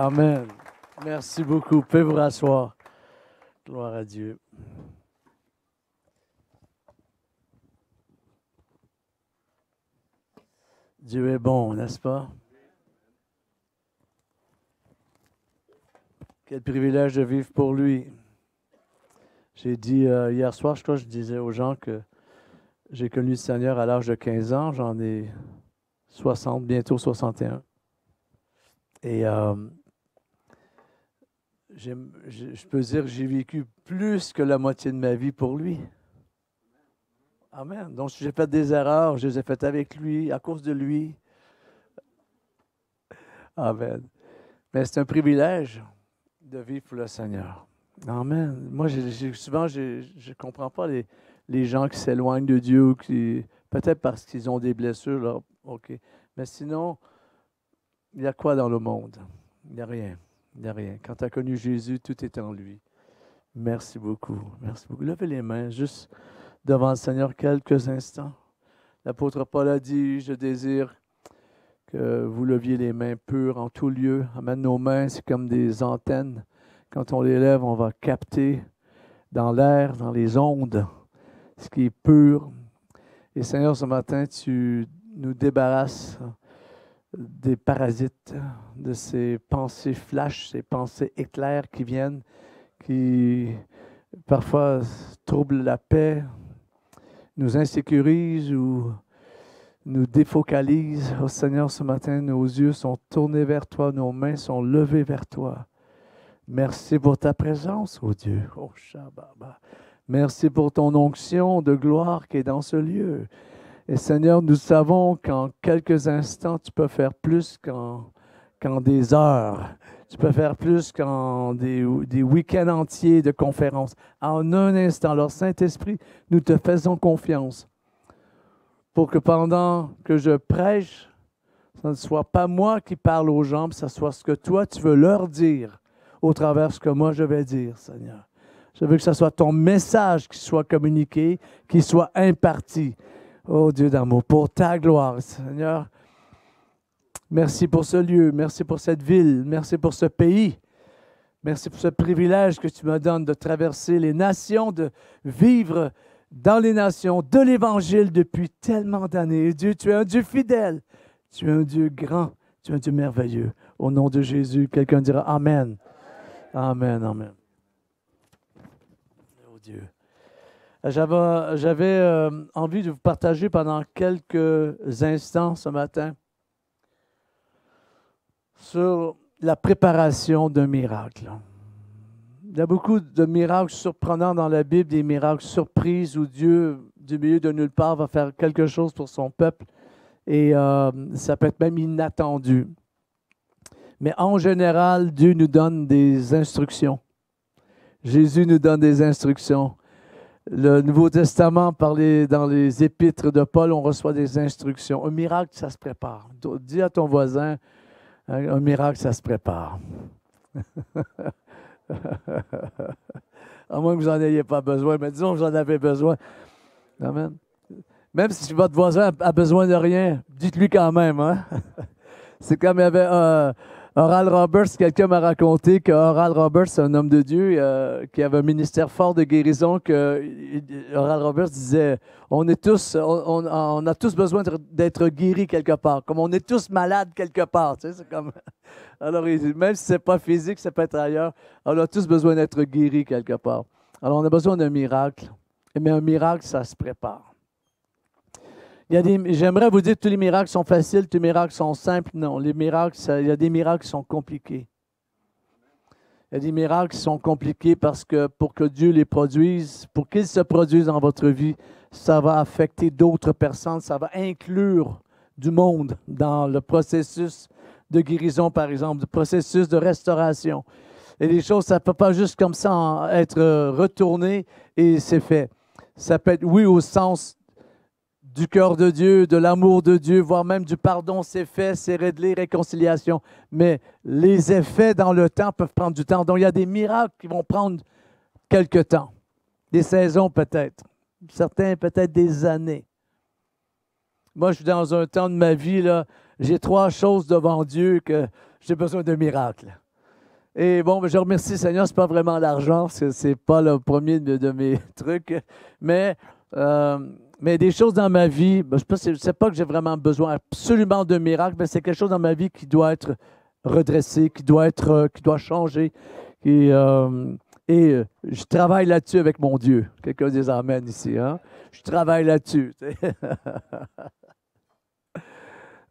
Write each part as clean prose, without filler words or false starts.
Amen. Merci beaucoup. Pouvez vous rasseoir. Gloire à Dieu. Dieu est bon, n'est-ce pas? Quel privilège de vivre pour lui. J'ai dit hier soir, je disais aux gens que j'ai connu le Seigneur à l'âge de 15 ans. J'en ai 60, bientôt 61. Et je peux dire que j'ai vécu plus que la moitié de ma vie pour lui. Amen. Donc, si j'ai fait des erreurs, je les ai faites avec lui, à cause de lui. Amen. Mais c'est un privilège de vivre pour le Seigneur. Amen. Moi, souvent, je ne comprends pas les gens qui s'éloignent de Dieu, ou qui peut-être parce qu'ils ont des blessures. Là. OK. Mais sinon, il y a quoi dans le monde? Il n'y a rien. Il n'y a rien. Quand tu as connu Jésus, tout est en lui. Merci beaucoup. Merci beaucoup. Levez les mains juste devant le Seigneur quelques instants. L'apôtre Paul a dit, je désire que vous leviez les mains pures en tout lieu. Amen. Nos mains, c'est comme des antennes. Quand on les lève, on va capter dans l'air, dans les ondes, ce qui est pur. Et Seigneur, ce matin, tu nous débarrasses des parasites, de ces pensées flash, ces pensées éclairs qui viennent, qui parfois troublent la paix, nous insécurisent ou nous défocalisent. Oh Seigneur, ce matin, nos yeux sont tournés vers toi, nos mains sont levées vers toi. Merci pour ta présence, oh Dieu. Oh Shabbat. Merci pour ton onction de gloire qui est dans ce lieu. Et Seigneur, nous savons qu'en quelques instants, tu peux faire plus qu'en des heures. Tu peux faire plus qu'en des week-ends entiers de conférences. En un instant, alors Saint-Esprit, nous te faisons confiance pour que pendant que je prêche, ce ne soit pas moi qui parle aux gens, mais ce soit ce que toi, tu veux leur dire au travers de ce que moi, je vais dire, Seigneur. Je veux que ce soit ton message qui soit communiqué, qui soit imparti. Oh Dieu d'amour, pour ta gloire, Seigneur. Merci pour ce lieu, merci pour cette ville, merci pour ce pays. Merci pour ce privilège que tu me donnes de traverser les nations, de vivre dans les nations de l'Évangile depuis tellement d'années. Dieu, tu es un Dieu fidèle, tu es un Dieu grand, tu es un Dieu merveilleux. Au nom de Jésus, quelqu'un dira Amen. Amen, amen. Oh Dieu. J'avais envie de vous partager pendant quelques instants ce matin sur la préparation d'un miracle. Il y a beaucoup de miracles surprenants dans la Bible, des miracles surprises où Dieu, du milieu de nulle part, va faire quelque chose pour son peuple et ça peut être même inattendu. Mais en général, Dieu nous donne des instructions. Jésus nous donne des instructions. Le Nouveau Testament, dans les épîtres de Paul, on reçoit des instructions. Un miracle, ça se prépare. Dis à ton voisin, un miracle, ça se prépare. À moins que vous n'en ayez pas besoin, mais disons que vous en avez besoin. Amen. Même si votre voisin a besoin de rien, dites-lui quand même. Hein? C'est comme il y avait Oral Roberts, quelqu'un m'a raconté que Oral Roberts, c'est un homme de Dieu qui avait un ministère fort de guérison, que Oral Roberts disait, on a tous besoin d'être guéris quelque part, comme on est tous malades quelque part. Tu sais, c'est comme... Alors, même si ce n'est pas physique, ça peut être ailleurs, on a tous besoin d'être guéris quelque part. Alors, on a besoin d'un miracle, mais un miracle, ça se prépare. J'aimerais vous dire que tous les miracles sont faciles, tous les miracles sont simples. Non, il y a des miracles qui sont compliqués. Il y a des miracles qui sont compliqués parce que pour que Dieu les produise, pour qu'ils se produisent dans votre vie, ça va affecter d'autres personnes, ça va inclure du monde dans le processus de guérison, par exemple, le processus de restauration. Et les choses, ça ne peut pas juste comme ça être retourné et c'est fait. Ça peut être oui au sens du cœur de Dieu, de l'amour de Dieu, voire même du pardon, c'est fait, c'est réglé, réconciliation. Mais les effets dans le temps peuvent prendre du temps. Donc, il y a des miracles qui vont prendre quelque temps. Des saisons peut-être. Certains peut-être des années. Moi, je suis dans un temps de ma vie, là, j'ai 3 choses devant Dieu que j'ai besoin de miracles. Et bon, ben, je remercie le Seigneur, c'est pas vraiment l'argent, parce que c'est pas le premier de mes trucs, mais, euh, mais des choses dans ma vie, ben, c'est pas que j'ai vraiment besoin absolument de miracles, mais c'est quelque chose dans ma vie qui doit être redressé, qui doit changer. Je travaille là-dessus avec mon Dieu. Quelqu'un dit Amen ici, hein? Je travaille là-dessus.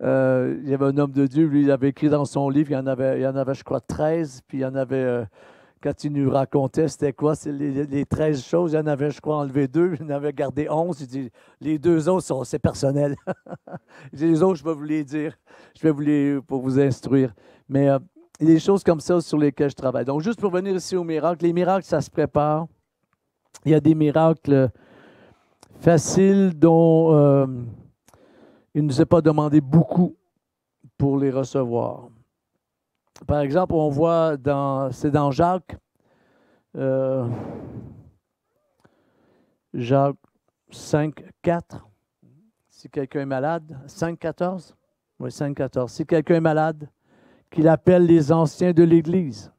Il y avait un homme de Dieu, lui, il avait écrit dans son livre, il y en avait je crois, 13, puis il y en avait, quand il nous racontait, c'était quoi? C'est les 13 choses, il y en avait, je crois, enlevé 2, il en avait gardé 11, il dit, les 2 autres, c'est personnel. Il dit, les autres, je vais vous les dire, pour vous instruire. Mais il y a des choses comme ça sur lesquelles je travaille. Donc, juste pour venir ici aux miracles, les miracles, ça se prépare. Il y a des miracles faciles dont il ne nous est pas demandé beaucoup pour les recevoir. Par exemple, on voit c'est dans Jacques, Jacques 5, 4. Si quelqu'un est malade, 5, 14? Oui, 5, 14. Si quelqu'un est malade, qu'il appelle les anciens de l'Église.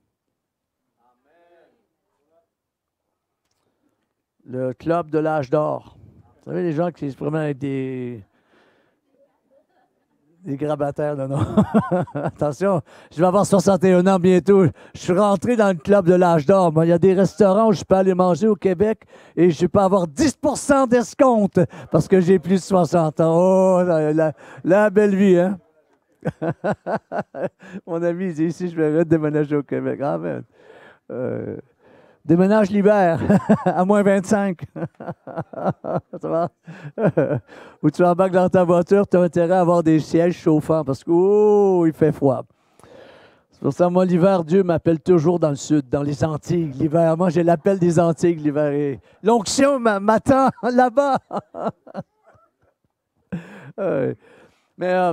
Le club de l'âge d'or. Vous savez, les gens qui se promènent avec des grabataires, non. Attention, je vais avoir 61 ans bientôt. Je suis rentré dans le club de l'âge d'or. Moi, il y a des restaurants où je peux aller manger au Québec et je peux avoir 10% d'escompte parce que j'ai plus de 60 ans. Oh, la belle vie, hein? Mon ami dit ici, je vais déménager au Québec. Amen. Déménage l'hiver à moins 25. Ça va? Ou tu embarques dans ta voiture, tu as intérêt à avoir des sièges chauffants parce que, oh, il fait froid. C'est pour ça, moi, l'hiver, Dieu m'appelle toujours dans le sud, dans les Antilles. L'hiver, moi, j'ai l'appel des Antilles l'hiver. Et l'onction m'attend là-bas. Mais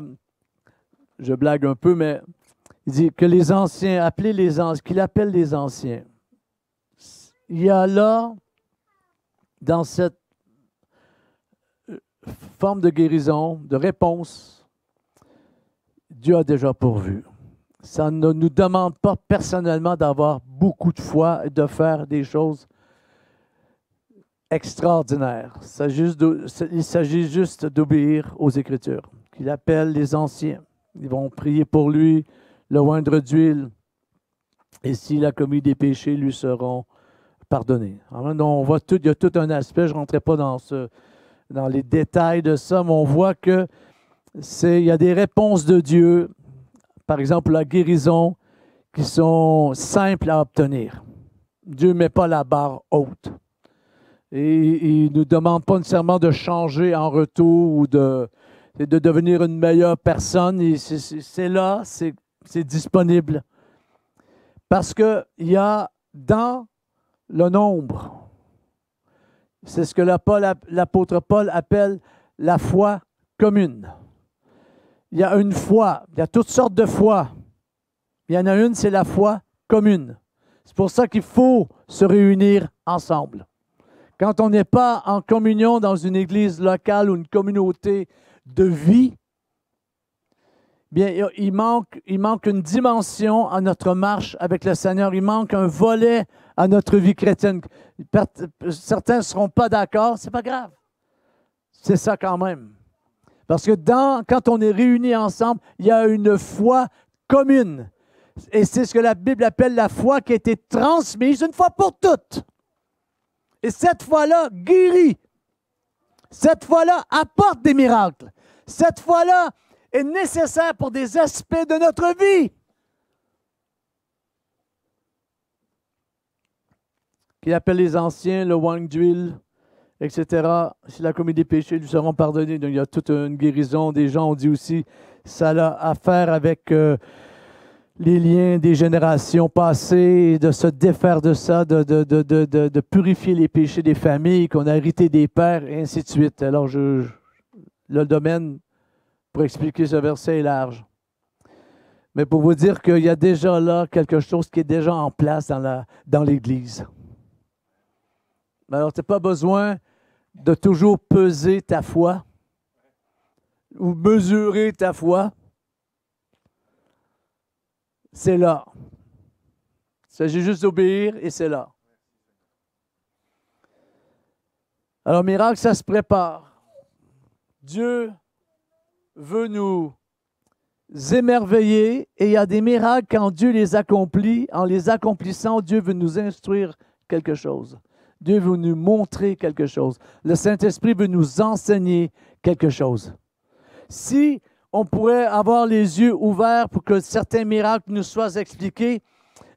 je blague un peu, mais il dit que les anciens, qu'il appelle les anciens. Il y a là, dans cette forme de guérison, de réponse, Dieu a déjà pourvu. Ça ne nous demande pas personnellement d'avoir beaucoup de foi et de faire des choses extraordinaires. Il s'agit juste d'obéir aux Écritures. Qu'il appelle les anciens. Ils vont prier pour lui, le oindre d'huile. Et s'il a commis des péchés, lui seront pardonnés. Alors, on voit il y a tout un aspect, je ne rentrerai pas dans les détails de ça, mais on voit que il y a des réponses de Dieu, par exemple la guérison, qui sont simples à obtenir. Dieu ne met pas la barre haute. Et il ne nous demande pas nécessairement de changer en retour ou de devenir une meilleure personne. C'est là, c'est disponible. Parce qu'il y a dans le nombre, c'est ce que l'apôtre Paul appelle la foi commune. Il y a une foi, il y a toutes sortes de foi. Il y en a une, c'est la foi commune. C'est pour ça qu'il faut se réunir ensemble. Quand on n'est pas en communion dans une église locale ou une communauté de vie, bien, il manque une dimension à notre marche avec le Seigneur. Il manque un volet à notre vie chrétienne. Certains ne seront pas d'accord, c'est pas grave. C'est ça quand même. Parce que quand on est réunis ensemble, il y a une foi commune. Et c'est ce que la Bible appelle la foi qui a été transmise une fois pour toutes. Et cette foi-là guérit. Cette foi-là apporte des miracles. Cette foi-là est nécessaire pour des aspects de notre vie. Qu'il appelle les anciens, le wine d'huile, etc. S'il a commis des péchés, ils lui seront pardonnés. Donc, il y a toute une guérison. Des gens ont dit aussi, ça a à faire avec les liens des générations passées, de se défaire de ça, de purifier les péchés des familles qu'on a hérité des pères, et ainsi de suite. Alors, le domaine pour expliquer ce verset est large. Mais pour vous dire qu'il y a déjà là quelque chose qui est déjà en place dans l'Église. Alors, tu n'as pas besoin de toujours peser ta foi ou mesurer ta foi. C'est là. Il s'agit juste d'obéir et c'est là. Alors, miracle, ça se prépare. Dieu veut nous émerveiller et il y a des miracles quand Dieu les accomplit. En les accomplissant, Dieu veut nous instruire quelque chose. Dieu veut nous montrer quelque chose. Le Saint-Esprit veut nous enseigner quelque chose. Si on pourrait avoir les yeux ouverts pour que certains miracles nous soient expliqués,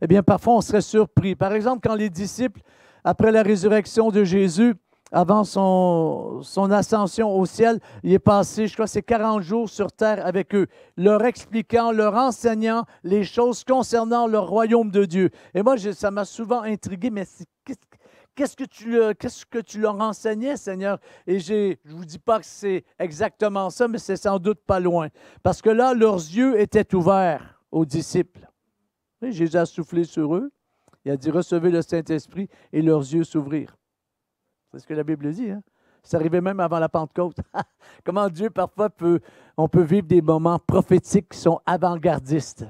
eh bien, parfois, on serait surpris. Par exemple, quand les disciples, après la résurrection de Jésus, avant son ascension au ciel, il est passé, je crois, c'est 40 jours sur terre avec eux, leur expliquant, leur enseignant les choses concernant le royaume de Dieu. Et moi, ça m'a souvent intrigué, mais qu'est-ce que tu leur enseignais, Seigneur? Et je ne vous dis pas que c'est exactement ça, mais c'est sans doute pas loin. Parce que là, leurs yeux étaient ouverts aux disciples. Et Jésus a soufflé sur eux. Il a dit, recevez le Saint-Esprit et leurs yeux s'ouvrirent. C'est ce que la Bible dit. Hein? C'est arrivé même avant la Pentecôte. Comment Dieu, parfois, on peut vivre des moments prophétiques qui sont avant-gardistes.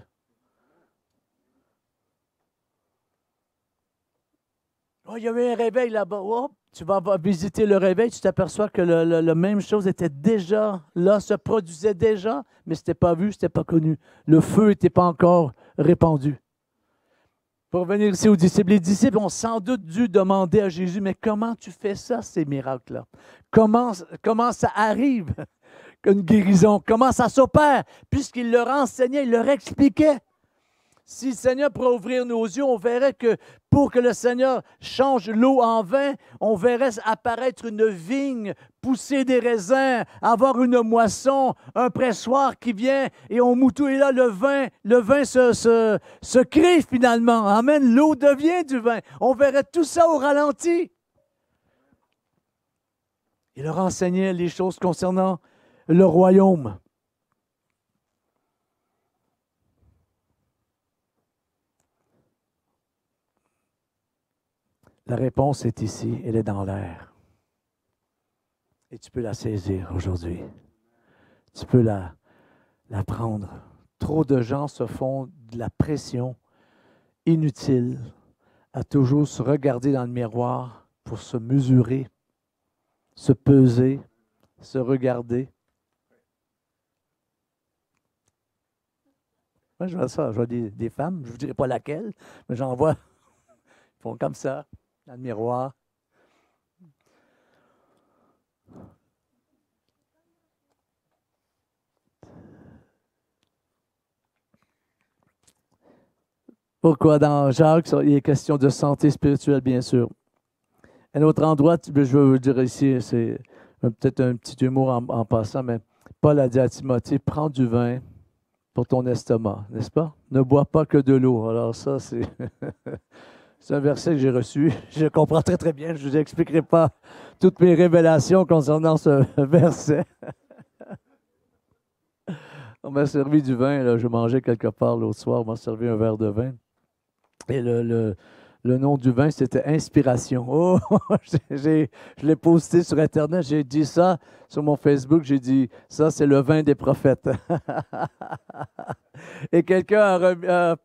Oh, il y avait un réveil là-bas. Oh, tu vas visiter le réveil, tu t'aperçois que la même chose était déjà là, se produisait déjà, mais ce n'était pas vu, ce n'était pas connu. Le feu n'était pas encore répandu. Pour revenir ici aux disciples, les disciples ont sans doute dû demander à Jésus, mais comment tu fais ça, ces miracles-là? Comment ça arrive, une guérison? Comment ça s'opère? Puisqu'il leur enseignait, il leur expliquait. Si le Seigneur pourrait ouvrir nos yeux, on verrait que pour que le Seigneur change l'eau en vin, on verrait apparaître une vigne, pousser des raisins, avoir une moisson, un pressoir qui vient et on moutou. Et là, le vin se crée finalement. Amen. L'eau devient du vin. On verrait tout ça au ralenti. Il leur enseignait les choses concernant le royaume. La réponse est ici, elle est dans l'air. Et tu peux la saisir aujourd'hui. Tu peux la prendre. Trop de gens se font de la pression inutile à toujours se regarder dans le miroir pour se mesurer, se peser, se regarder. Moi, je vois ça, je vois des femmes, je ne vous dirai pas laquelle, mais j'en vois, ils font comme ça. Dans le miroir. Pourquoi dans Jacques, il est question de santé spirituelle, bien sûr. Un autre endroit, je veux vous dire ici, c'est peut-être un petit humour en passant, mais Paul a dit à Timothée, prends du vin pour ton estomac, n'est-ce pas? Ne bois pas que de l'eau. Alors ça, c'est... C'est un verset que j'ai reçu. Je comprends très, très bien. Je ne vous expliquerai pas toutes mes révélations concernant ce verset. On m'a servi du vin. Là. Je mangeais quelque part l'autre soir. On m'a servi un verre de vin. Et le nom du vin, c'était Inspiration. Oh, je l'ai posté sur Internet. J'ai dit ça sur mon Facebook. J'ai dit, ça, c'est le vin des prophètes. Et quelqu'un a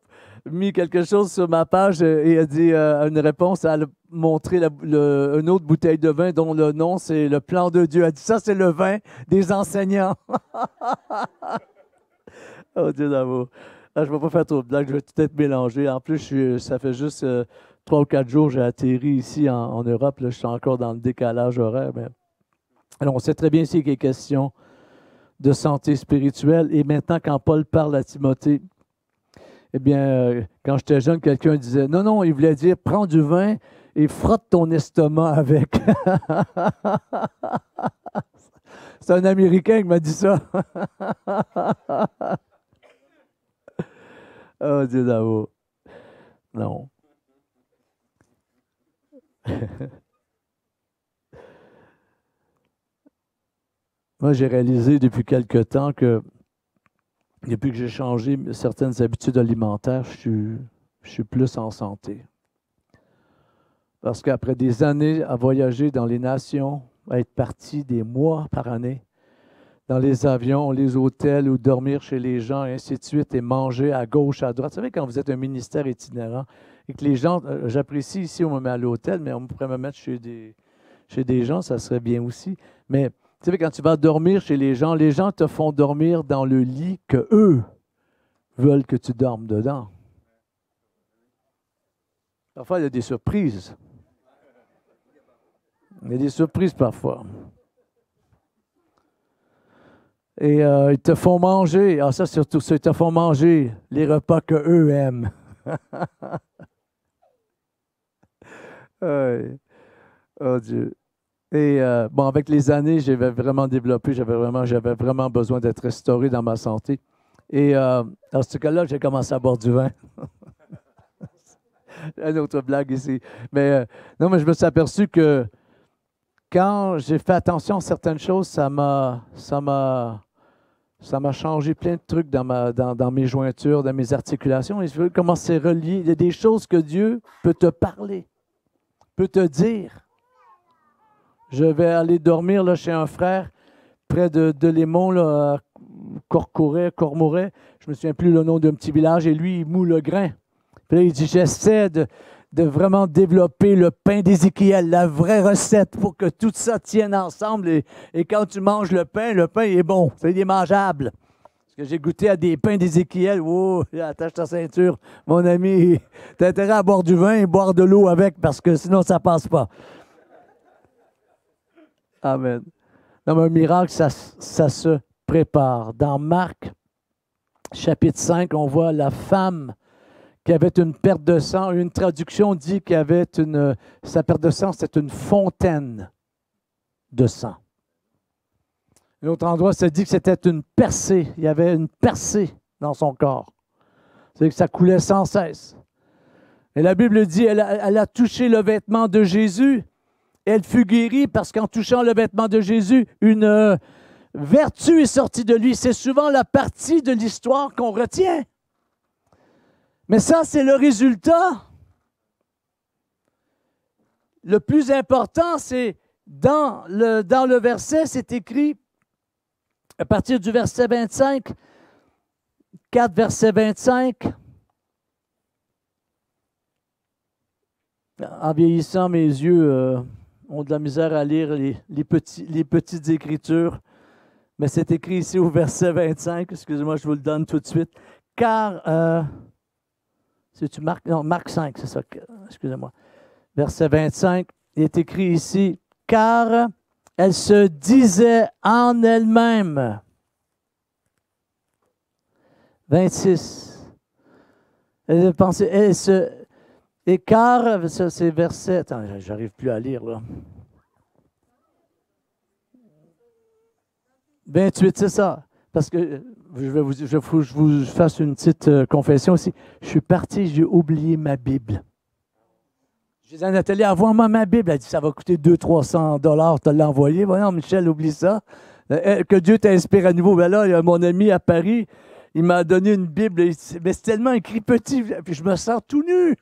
mis quelque chose sur ma page et a dit une réponse, elle a montré une autre bouteille de vin dont le nom, c'est le plan de Dieu. Elle a dit, ça, c'est le vin des enseignants. Oh Dieu d'amour. Je ne vais pas faire trop de blagues, je vais tout être mélangé. En plus, ça fait juste 3 ou 4 jours que j'ai atterri ici en Europe. Là, je suis encore dans le décalage horaire. Mais... Alors, on sait très bien ici qu'il est question de santé spirituelle. Et maintenant, quand Paul parle à Timothée, eh bien, quand j'étais jeune, quelqu'un disait, non, il voulait dire, prends du vin et frotte ton estomac avec. C'est un Américain qui m'a dit ça. Oh, Dieu d'amour. Non. Moi, j'ai réalisé depuis quelque temps que depuis que j'ai changé certaines habitudes alimentaires, je suis plus en santé. Parce qu'après des années à voyager dans les nations, à être parti des mois par année, dans les avions, les hôtels, ou dormir chez les gens, et ainsi de suite, et manger à gauche, à droite. Vous savez, quand vous êtes un ministère itinérant, et que les gens, j'apprécie ici, on me met à l'hôtel, mais on pourrait me mettre chez des gens, ça serait bien aussi. Mais tu sais, quand tu vas dormir chez les gens te font dormir dans le lit que eux veulent que tu dormes dedans. Parfois, il y a des surprises. Il y a des surprises parfois. Et ils te font manger, ça surtout, ils te font manger les repas qu'eux aiment. Oh Dieu. Et bon, avec les années, j'avais vraiment développé, j'avais vraiment besoin d'être restauré dans ma santé. Et dans ce cas-là, j'ai commencé à boire du vin. Une autre blague ici. Mais non, mais je me suis aperçu que quand j'ai fait attention à certaines choses, ça m'a changé plein de trucs dans mes jointures, dans mes articulations. Et je veux comment c'est relié. Il y a des choses que Dieu peut te parler, peut te dire. Je vais aller dormir là, chez un frère près de Lémont, là, à Cormouret. Je ne me souviens plus le nom d'un petit village. Et lui, il moud le grain. Puis là, il dit, j'essaie de vraiment développer le pain d'Ézéchiel, la vraie recette pour que tout ça tienne ensemble. Et quand tu manges le pain il est bon, il est mangeable. Parce que j'ai goûté à des pains d'Ézéchiel. Oh, attache ta ceinture, mon ami. Tu as intérêt à boire du vin et boire de l'eau avec parce que sinon, ça ne passe pas. Amen. Non, mais un miracle, ça se prépare. Dans Marc, chapitre 5, on voit la femme qui avait une perte de sang. Une traduction dit sa perte de sang, c'était une fontaine de sang. Un autre endroit, ça dit que c'était une percée. Il y avait une percée dans son corps. C'est que ça coulait sans cesse. Et la Bible dit, elle a touché le vêtement de Jésus. Elle fut guérie parce qu'en touchant le vêtement de Jésus, une vertu est sortie de lui. C'est souvent la partie de l'histoire qu'on retient. Mais ça, c'est le résultat. Le plus important, c'est dans le verset, c'est écrit, à partir du verset 25, 4 verset 25, en vieillissant, mes yeux ont de la misère à lire les petites écritures, mais c'est écrit ici au verset 25, excusez-moi, je vous le donne tout de suite, car... c'est-tu Marc? Non, Marc 5, c'est ça. Excusez-moi. Verset 25, il est écrit ici, « Car elle se disait en elle-même. » 26. Elle pensait, et car, ça c'est verset... Attends, j'arrive plus à lire, là. 28, c'est ça. Parce que je vous fasse une petite confession aussi. Je suis parti, j'ai oublié ma Bible. J'ai dit à Nathalie, envoie-moi ma Bible. Elle dit, ça va coûter 200-300 $, tu l'as envoyé. Non, Michel, oublie ça. Que Dieu t'inspire à nouveau. Ben là, il y a mon ami à Paris, il m'a donné une Bible, mais c'est tellement écrit petit, puis je me sens tout nu.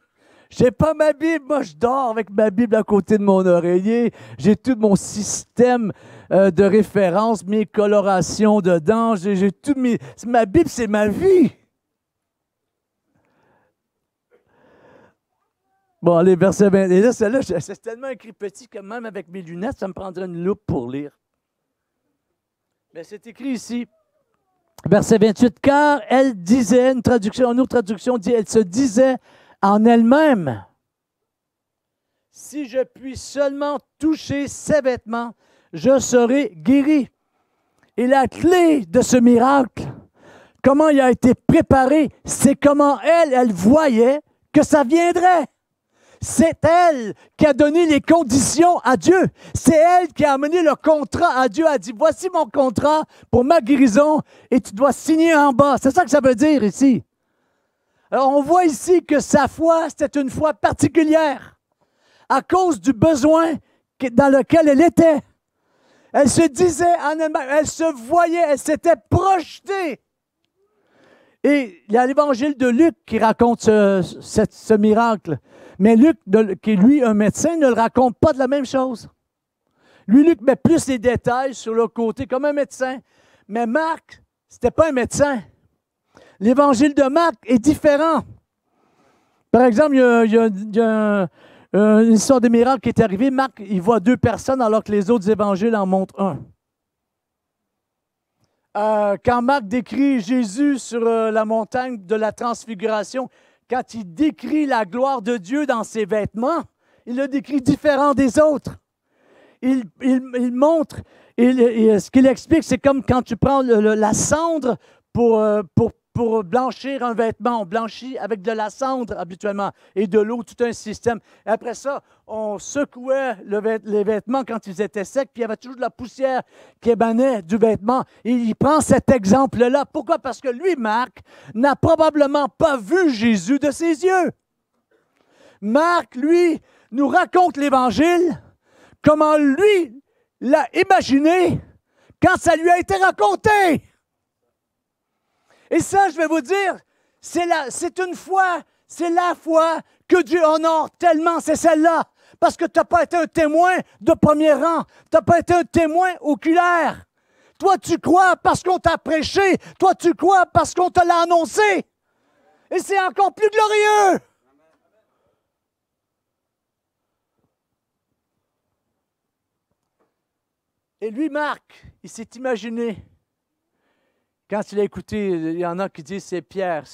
Je n'ai pas ma Bible, moi je dors avec ma Bible à côté de mon oreiller. J'ai tout mon système de référence, mes colorations dedans. J'ai tout ma Bible, c'est ma vie. Bon, les versets 20. Et là, celle-là, c'est tellement écrit petit que même avec mes lunettes, ça me prendrait une loupe pour lire. Mais c'est écrit ici, verset 28, car elle disait, une autre traduction dit, elle se disait en elle-même, si je puis seulement toucher ses vêtements, je serai guéri. Et la clé de ce miracle, comment il a été préparé, c'est comment elle voyait que ça viendrait. C'est elle qui a donné les conditions à Dieu. C'est elle qui a amené le contrat à Dieu. Elle a dit, voici mon contrat pour ma guérison et tu dois signer en bas. C'est ça que ça veut dire ici. Alors, on voit ici que sa foi, c'était une foi particulière à cause du besoin dans lequel elle était. Elle se disait en elle-même, elle se voyait, elle s'était projetée. Et il y a l'évangile de Luc qui raconte ce miracle. Mais Luc, qui est lui un médecin, ne le raconte pas de la même chose. Lui, Luc met plus les détails sur le côté, comme un médecin. Mais Marc, ce n'était pas un médecin. L'évangile de Marc est différent. Par exemple, il y a une histoire de miracle qui est arrivée. Marc, il voit 2 personnes alors que les autres évangiles en montrent un. Quand Marc décrit Jésus sur la montagne de la transfiguration, quand il décrit la gloire de Dieu dans ses vêtements, il le décrit différent des autres. Il montre, ce qu'il explique, c'est comme quand tu prends la cendre pour blanchir un vêtement. On blanchit avec de la cendre habituellement et de l'eau, tout un système. Et après ça, on secouait les vêtements quand ils étaient secs, puis il y avait toujours de la poussière qui émanait du vêtement. Et il prend cet exemple-là. Pourquoi? Parce que lui, Marc, n'a probablement pas vu Jésus de ses yeux. Marc, lui, nous raconte l'Évangile, comment lui l'a imaginé quand ça lui a été raconté. Et ça, je vais vous dire, c'est une foi, c'est la foi que Dieu honore tellement, c'est celle-là. Parce que tu n'as pas été un témoin de premier rang, tu n'as pas été un témoin oculaire. Toi, tu crois parce qu'on t'a prêché, toi, tu crois parce qu'on te l'a annoncé. Et c'est encore plus glorieux. Et lui, Marc, il s'est imaginé. Quand il a écouté, il y en a qui disent c'est Pierre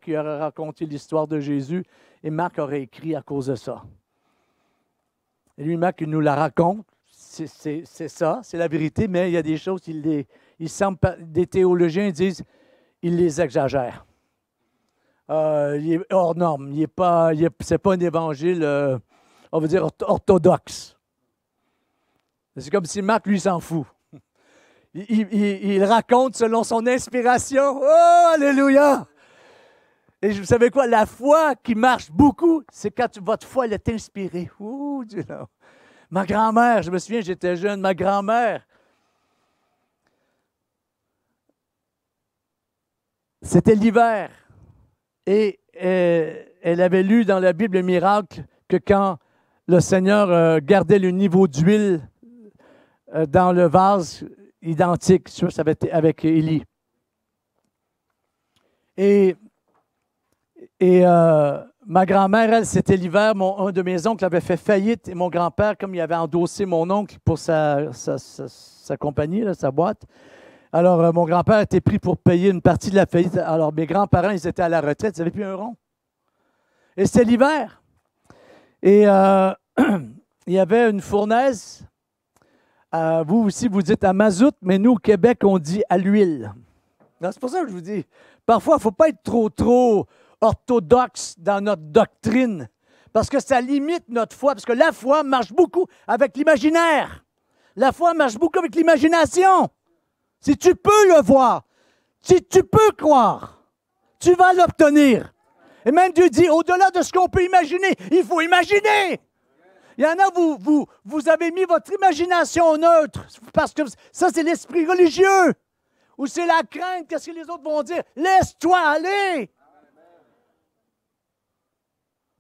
qui aurait raconté l'histoire de Jésus et Marc aurait écrit à cause de ça. Et lui, Marc, il nous la raconte, c'est ça, c'est la vérité, mais il y a des choses, il semble, des théologiens disent, il les exagère. Il est hors norme, c'est pas un évangile, on va dire, orthodoxe. C'est comme si Marc, lui, s'en fout. Il raconte selon son inspiration. Oh, alléluia! Et vous savez quoi? La foi qui marche beaucoup, c'est quand votre foi, elle est inspirée. Ouh, Dieu là. Ma grand-mère, je me souviens, j'étais jeune, ma grand-mère, c'était l'hiver. Et elle avait lu dans la Bible le miracle que quand le Seigneur gardait le niveau d'huile dans le vase, identique, ça avait été avec Élie. Et ma grand-mère, elle, c'était l'hiver, un de mes oncles avait fait faillite et mon grand-père, comme il avait endossé mon oncle pour sa compagnie, là, sa boîte, alors mon grand-père était pris pour payer une partie de la faillite. Alors mes grands-parents, ils étaient à la retraite, ils n'avaient plus un rond. Et c'était l'hiver. Et il y avait une fournaise. Vous aussi, vous dites à mazout, mais nous, au Québec, on dit à l'huile. C'est pour ça que je vous dis, parfois, il ne faut pas être trop orthodoxe dans notre doctrine, parce que ça limite notre foi, parce que la foi marche beaucoup avec l'imaginaire. La foi marche beaucoup avec l'imagination. Si tu peux le voir, si tu peux croire, tu vas l'obtenir. Et même Dieu dit, au-delà de ce qu'on peut imaginer, il faut imaginer. Il y en a, vous avez mis votre imagination neutre, parce que ça, c'est l'esprit religieux. Ou c'est la crainte, qu'est-ce que les autres vont dire? Laisse-toi aller!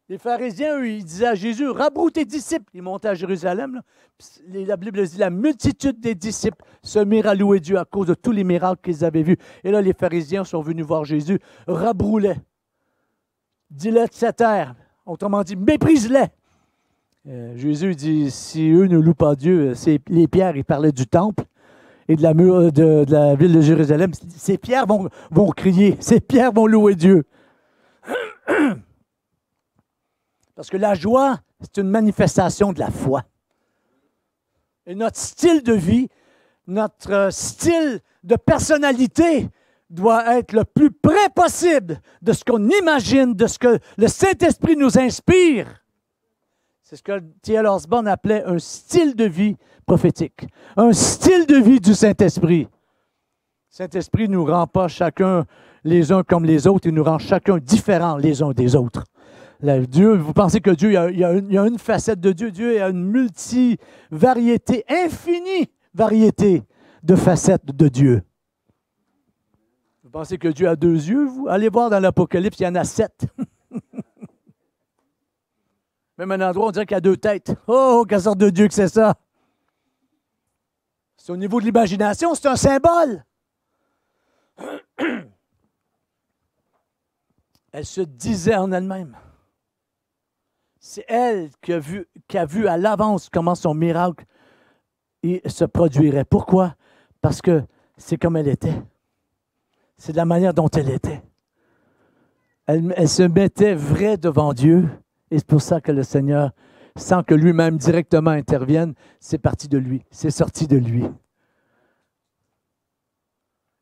Les pharisiens, eux, ils disaient à Jésus, rabroue tes disciples. Ils montaient à Jérusalem. Là. La Bible dit, la multitude des disciples se mirent à louer Dieu à cause de tous les miracles qu'ils avaient vus. Et là, les pharisiens sont venus voir Jésus, rabroue-les. Dis-les de cette terre. Autrement dit, méprise-les. Jésus dit, si eux ne louent pas Dieu, les pierres, il parlait du temple et de la ville de Jérusalem, ces pierres vont crier, ces pierres vont louer Dieu. Parce que la joie, c'est une manifestation de la foi. Et notre style de vie, notre style de personnalité doit être le plus près possible de ce qu'on imagine, de ce que le Saint-Esprit nous inspire. C'est ce que T.L. Osborne appelait un style de vie prophétique, un style de vie du Saint-Esprit. Le Saint-Esprit ne nous rend pas chacun les uns comme les autres, il nous rend chacun différents les uns des autres. Dieu, vous pensez que Dieu, il y a une facette de Dieu, Dieu a une multivariété, infinie variété de facettes de Dieu. Vous pensez que Dieu a 2 yeux, vous? Allez voir dans l'Apocalypse, il y en a 7. Même un endroit, on dirait qu'il y a 2 têtes. Oh, quelle sorte de Dieu que c'est ça! C'est au niveau de l'imagination, c'est un symbole. Elle se disait en elle-même. C'est elle qui a vu à l'avance comment son miracle se produirait. Pourquoi? Parce que c'est comme elle était. C'est de la manière dont elle était. Elle se mettait vraie devant Dieu. Et c'est pour ça que le Seigneur, sans que lui-même directement intervienne, c'est parti de lui. C'est sorti de lui.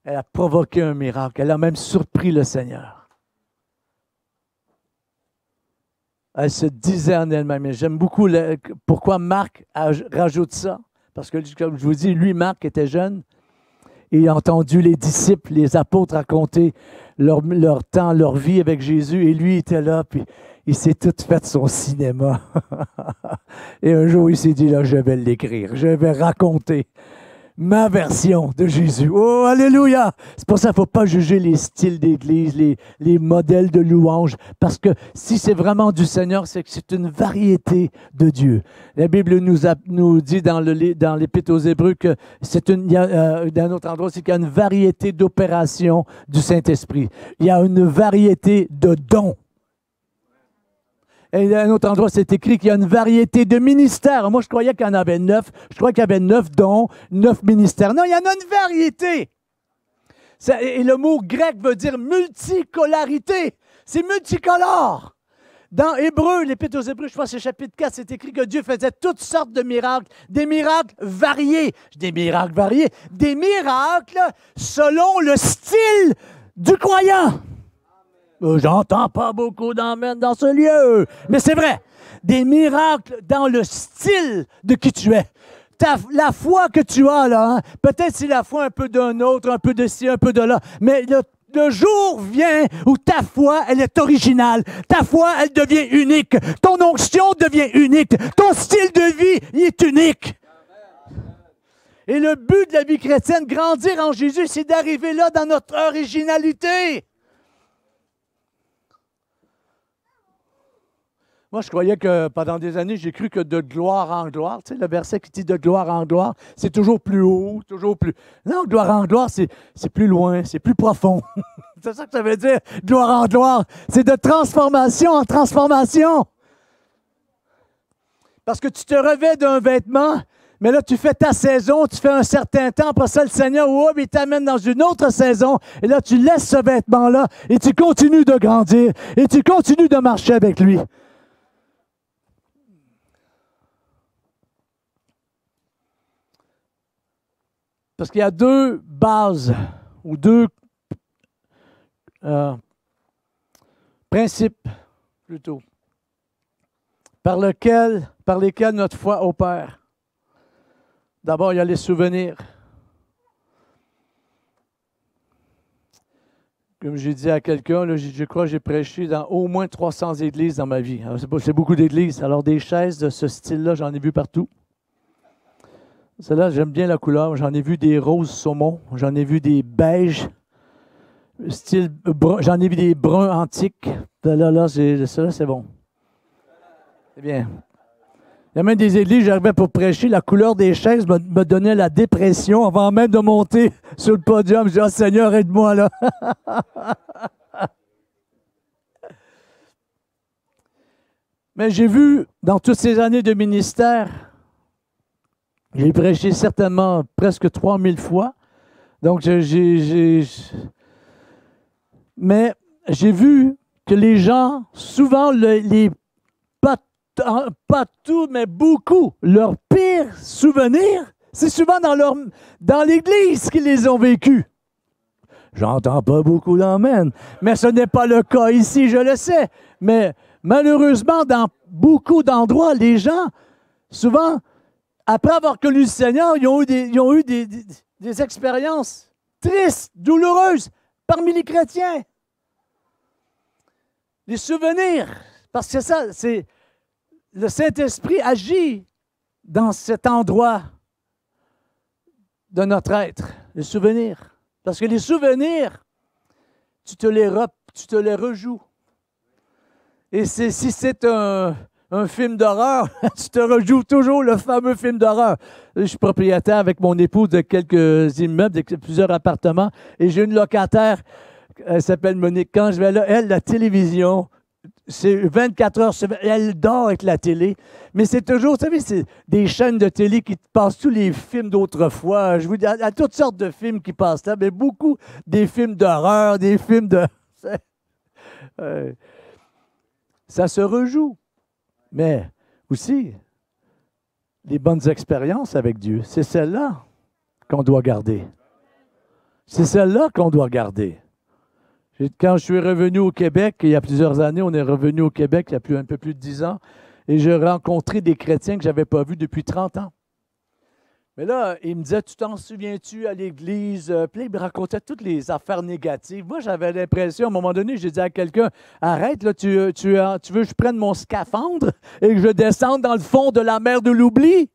Elle a provoqué un miracle. Elle a même surpris le Seigneur. Elle se disait en elle-même. J'aime beaucoup pourquoi Marc rajoute ça. Parce que, comme je vous dis, lui, Marc, était jeune. Et il a entendu les disciples, les apôtres raconter leur temps, leur vie avec Jésus. Et lui, il était là, puis il s'est tout fait son cinéma. Et un jour, il s'est dit, là, je vais l'écrire. Je vais raconter ma version de Jésus. Oh, alléluia! C'est pour ça qu'il ne faut pas juger les styles d'église, les modèles de louange, parce que si c'est vraiment du Seigneur, c'est que c'est une variété de Dieu. La Bible nous dit dans l'Épître aux Hébreux que il y a d'un autre endroit, c'est qu'il y a une variété d'opérations du Saint-Esprit. Il y a une variété de dons. Et à un autre endroit, c'est écrit qu'il y a une variété de ministères. Moi, je croyais qu'il y en avait 9. Je crois qu'il y avait 9 dons, 9 ministères. Non, il y en a une variété. Et le mot grec veut dire multicolarité. C'est multicolore. Dans Hébreux, l'Épître aux Hébreux, je pense que c'est chapitre 4, c'est écrit que Dieu faisait toutes sortes de miracles, des miracles variés. Des miracles variés, des miracles selon le style du croyant. J'entends pas beaucoup d'amen dans ce lieu, mais c'est vrai. Des miracles dans le style de qui tu es. La foi que tu as là, hein, peut-être c'est la foi un peu d'un autre, un peu de ci, un peu de là, mais le jour vient où ta foi, elle est originale. Ta foi, elle devient unique. Ton onction devient unique. Ton style de vie, il est unique. Et le but de la vie chrétienne, grandir en Jésus, c'est d'arriver là dans notre originalité. Moi, je croyais que pendant des années, j'ai cru que de gloire en gloire, tu sais, le verset qui dit de gloire en gloire, c'est toujours plus haut, toujours plus... Non, gloire en gloire, c'est plus loin, c'est plus profond. C'est ça que ça veut dire, gloire en gloire. C'est de transformation en transformation. Parce que tu te revêts d'un vêtement, mais là, tu fais ta saison, tu fais un certain temps, après ça, le Seigneur, il t'amène dans une autre saison, et là, tu laisses ce vêtement-là, et tu continues de grandir, et tu continues de marcher avec lui. Parce qu'il y a deux bases ou deux principes, plutôt, par lesquels notre foi opère. D'abord, il y a les souvenirs. Comme j'ai dit à quelqu'un, là, je crois que j'ai prêché dans au moins 300 églises dans ma vie. C'est beaucoup d'églises. Alors, des chaises de ce style-là, j'en ai vu partout. Celle-là, j'aime bien la couleur. J'en ai vu des roses saumon. J'en ai vu des beiges, style brun. J'en ai vu des bruns antiques. Celle-là, c'est bon. C'est bien. Il y a même des églises, j'arrivais pour prêcher, la couleur des chaises me donnait la dépression avant même de monter sur le podium. Je dis, « Ah, Seigneur, aide-moi là. » Mais j'ai vu, dans toutes ces années de ministère, j'ai prêché certainement presque 3000 fois. Donc, mais j'ai vu que les gens, souvent, pas tout, mais beaucoup, leurs pires souvenirs, c'est souvent dans l'Église qu'ils les ont vécus. J'entends pas beaucoup d'amen, mais ce n'est pas le cas ici, je le sais. Mais malheureusement, dans beaucoup d'endroits, les gens, souvent, après avoir connu le Seigneur, ils ont eu des expériences tristes, douloureuses, parmi les chrétiens. Les souvenirs, parce que ça, c'est le Saint-Esprit agit dans cet endroit de notre être, les souvenirs. Parce que les souvenirs, tu te les rejoues. Et si c'est un film d'horreur, tu te rejoues toujours le fameux film d'horreur. Je suis propriétaire avec mon épouse de quelques immeubles, de plusieurs appartements, et j'ai une locataire, elle s'appelle Monique. Quand je vais là, elle, la télévision, c'est 24 heures, elle dort avec la télé, mais c'est toujours, vous savez, c'est des chaînes de télé qui passent tous les films d'autrefois. Je vous dis, il y a toutes sortes de films qui passent là, mais beaucoup des films d'horreur, des films de... ça se rejoue. Mais aussi, les bonnes expériences avec Dieu, c'est celle-là qu'on doit garder. C'est celle-là qu'on doit garder. Quand je suis revenu au Québec, il y a plusieurs années, on est revenu au Québec, il y a un peu plus de 10 ans, et j'ai rencontré des chrétiens que je n'avais pas vus depuis 30 ans. Mais là, il me disait, tu t'en souviens-tu à l'église? Puis là, il me racontait toutes les affaires négatives. Moi, j'avais l'impression, à un moment donné, j'ai dit à quelqu'un, arrête, là, tu veux que je prenne mon scaphandre et que je descende dans le fond de la mer de l'oubli?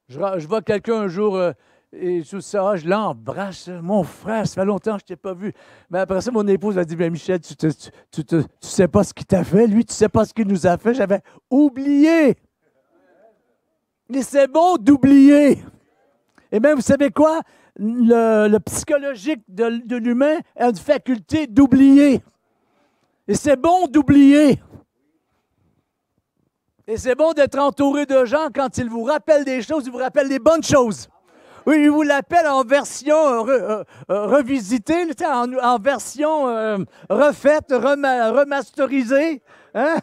Je vois quelqu'un un jour, et tout ça, je l'embrasse, mon frère, ça fait longtemps que je ne t'ai pas vu. Mais après ça, mon épouse a dit, bien, Michel, tu sais pas ce qu'il t'a fait, lui, tu sais pas ce qu'il nous a fait. J'avais oublié. Mais c'est bon d'oublier. Et même, vous savez quoi? Le psychologique de l'humain a une faculté d'oublier. Et c'est bon d'oublier. Et c'est bon d'être entouré de gens quand ils vous rappellent des choses, ils vous rappellent des bonnes choses. Oui, ils vous l'appellent en version revisitée, en version refaite, remasterisée. Hein?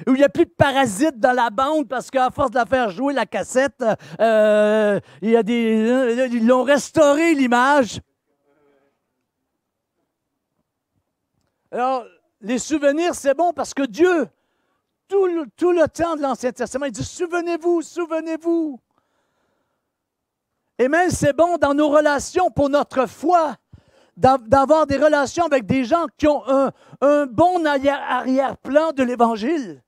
Où il n'y a plus de parasites dans la bande parce qu'à force de la faire jouer la cassette, ils l'ont restauré l'image. Alors, les souvenirs, c'est bon parce que Dieu, tout le temps de l'Ancien Testament, il dit « Souvenez-vous, souvenez-vous ». Et même c'est bon dans nos relations pour notre foi, d'avoir des relations avec des gens qui ont un bon arrière-plan de l'Évangile.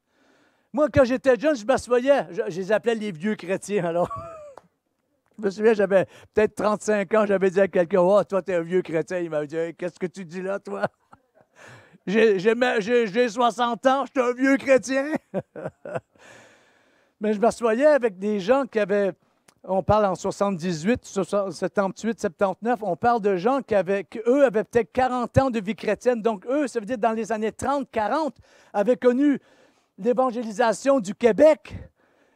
Moi, quand j'étais jeune, je m'assoyais, je les appelais les vieux chrétiens, alors. Je me souviens, j'avais peut-être 35 ans, j'avais dit à quelqu'un « Oh, toi, t'es un vieux chrétien. » Il m'a dit hey, « Qu'est-ce que tu dis là, toi? » J'ai 60 ans, je suis un vieux chrétien. Mais je m'assoyais avec des gens qui avaient, on parle en 78, 78, 79, on parle de gens qui avaient peut-être 40 ans de vie chrétienne. Donc, eux, ça veut dire dans les années 30, 40, avaient connu l'évangélisation du Québec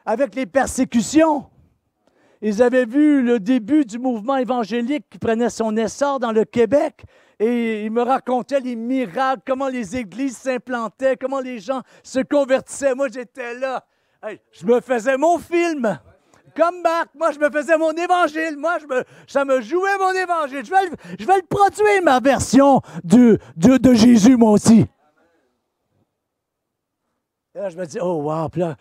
avec les persécutions. Ils avaient vu le début du mouvement évangélique qui prenait son essor dans le Québec. Et ils me racontaient les miracles, comment les églises s'implantaient, comment les gens se convertissaient. Moi, j'étais là. Hey, je me faisais mon film. Comme Marc, moi, je me faisais mon évangile. Moi, ça me jouait mon évangile. Je vais le produire, ma version de Jésus, moi aussi. Et là, je me dis, oh, wow. Puis là,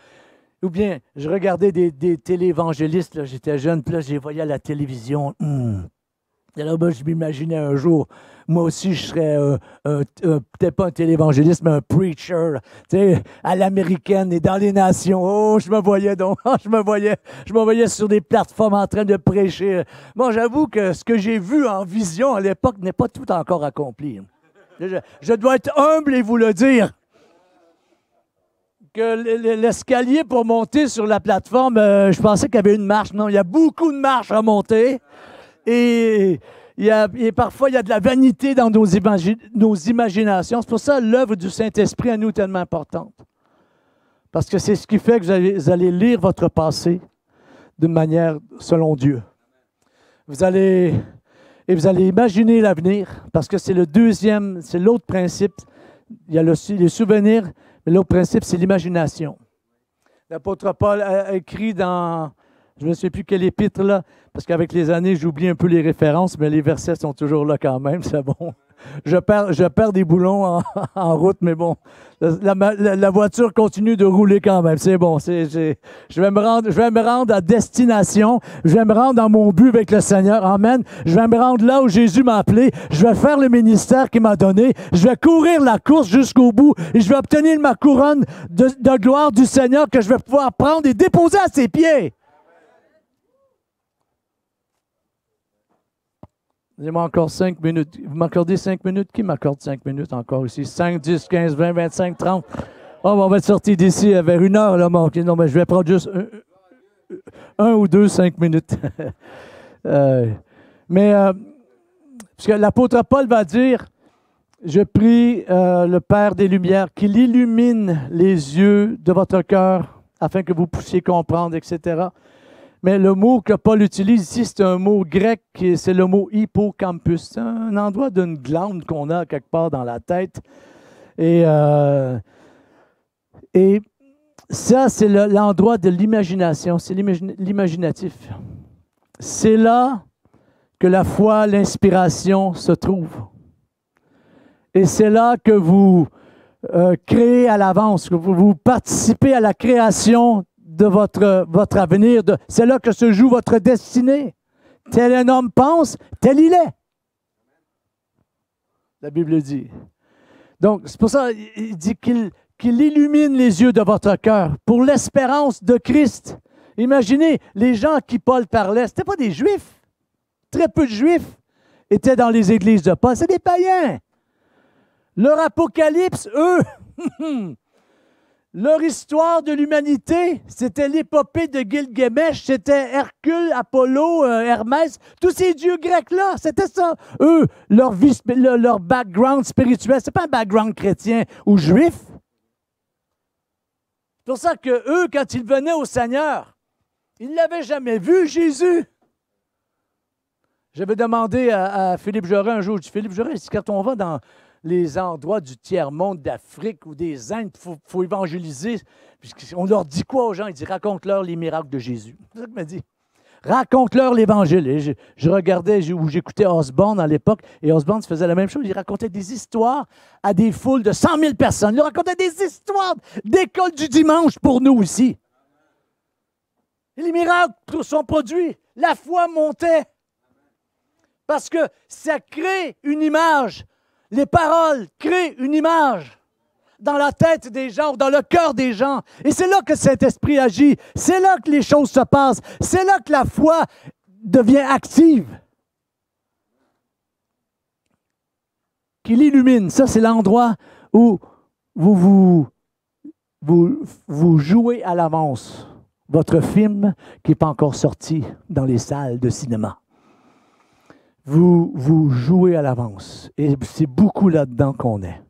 ou bien, je regardais des téléévangélistes. J'étais jeune, puis là, je les voyais à la télévision. Et là, ben, je m'imaginais un jour, moi aussi, je serais peut-être pas un téléévangéliste, mais un preacher, tu sais, à l'américaine et dans les nations. Oh, je me voyais donc, je me voyais sur des plateformes en train de prêcher. Bon, j'avoue que ce que j'ai vu en vision à l'époque n'est pas tout encore accompli. Je dois être humble et vous le dire. Que l'escalier pour monter sur la plateforme, je pensais qu'il y avait une marche. Non, il y a beaucoup de marches à monter. Et parfois, il y a de la vanité dans nos imaginations. C'est pour ça que l'œuvre du Saint-Esprit à nous est tellement importante. Parce que c'est ce qui fait que vous allez lire votre passé d'une manière selon Dieu. Vous allez imaginer l'avenir, parce que c'est l'autre principe. Il y a les souvenirs, mais l'autre principe, c'est l'imagination. L'apôtre Paul a écrit dans... Je ne sais plus quel épître, là, parce qu'avec les années, j'oublie un peu les références, mais les versets sont toujours là quand même, c'est bon. Je perds des boulons en route, mais bon, la voiture continue de rouler quand même, c'est bon. Je vais me rendre à destination, je vais me rendre dans mon but avec le Seigneur, amen. Je vais me rendre là où Jésus m'a appelé, je vais faire le ministère qu'il m'a donné, je vais courir la course jusqu'au bout et je vais obtenir ma couronne de gloire du Seigneur que je vais pouvoir prendre et déposer à ses pieds. Donnez-moi encore 5 minutes. Vous m'accordez 5 minutes? Qui m'accorde 5 minutes encore ici? 5, 10, 15, 20, 25, 30. Oh, on va être sorti d'ici vers 1 heure. Là, bon, okay, non, mais je vais prendre juste 1 ou 2, 5 minutes. Parce que l'apôtre Paul va dire, je prie le Père des Lumières qu'il illumine les yeux de votre cœur afin que vous puissiez comprendre, etc. Mais le mot que Paul utilise ici, c'est un mot grec, c'est le mot hippocampus. C'est un endroit d'une glande qu'on a quelque part dans la tête. Et ça, c'est l'endroit de l'imagination, c'est l'imaginatif. C'est là que la foi, l'inspiration se trouvent. Et c'est là que vous créez à l'avance, que vous participez à la création de votre avenir. C'est là que se joue votre destinée. Tel un homme pense, tel il est. La Bible dit. Donc, c'est pour ça qu'il dit qu'il illumine les yeux de votre cœur pour l'espérance de Christ. Imaginez, les gens à qui Paul parlait, ce n'étaient pas des Juifs. Très peu de Juifs étaient dans les églises de Paul. C'est des païens. Leur apocalypse, eux, leur histoire de l'humanité, c'était l'épopée de Gilgamesh, c'était Hercule, Apollo, Hermès, tous ces dieux grecs-là, c'était ça. Eux, leur background spirituel, ce n'est pas un background chrétien ou juif. C'est pour ça que eux, quand ils venaient au Seigneur, ils ne l'avaient jamais vu, Jésus. J'avais demandé à Philippe Jorin un jour, je dis, Philippe Jorin, quand on va dans les endroits du tiers-monde, d'Afrique ou des Indes, il faut évangéliser. On leur dit quoi aux gens? Il dit, raconte-leur les miracles de Jésus. C'est ça qu'il m'a dit. Raconte-leur l'Évangile. Et je regardais ou j'écoutais Osborne à l'époque, et Osborne faisait la même chose. Il racontait des histoires à des foules de 100 000 personnes. Il racontait des histoires d'école du dimanche pour nous ici. Et les miracles sont produits. La foi montait. Parce que ça crée une image. Les paroles créent une image dans la tête des gens ou dans le cœur des gens. Et c'est là que Saint-Esprit agit. C'est là que les choses se passent. C'est là que la foi devient active. Qu'il illumine. Ça, c'est l'endroit où vous jouez à l'avance votre film qui n'est pas encore sorti dans les salles de cinéma. Vous jouez à l'avance. Et c'est beaucoup là-dedans qu'on est.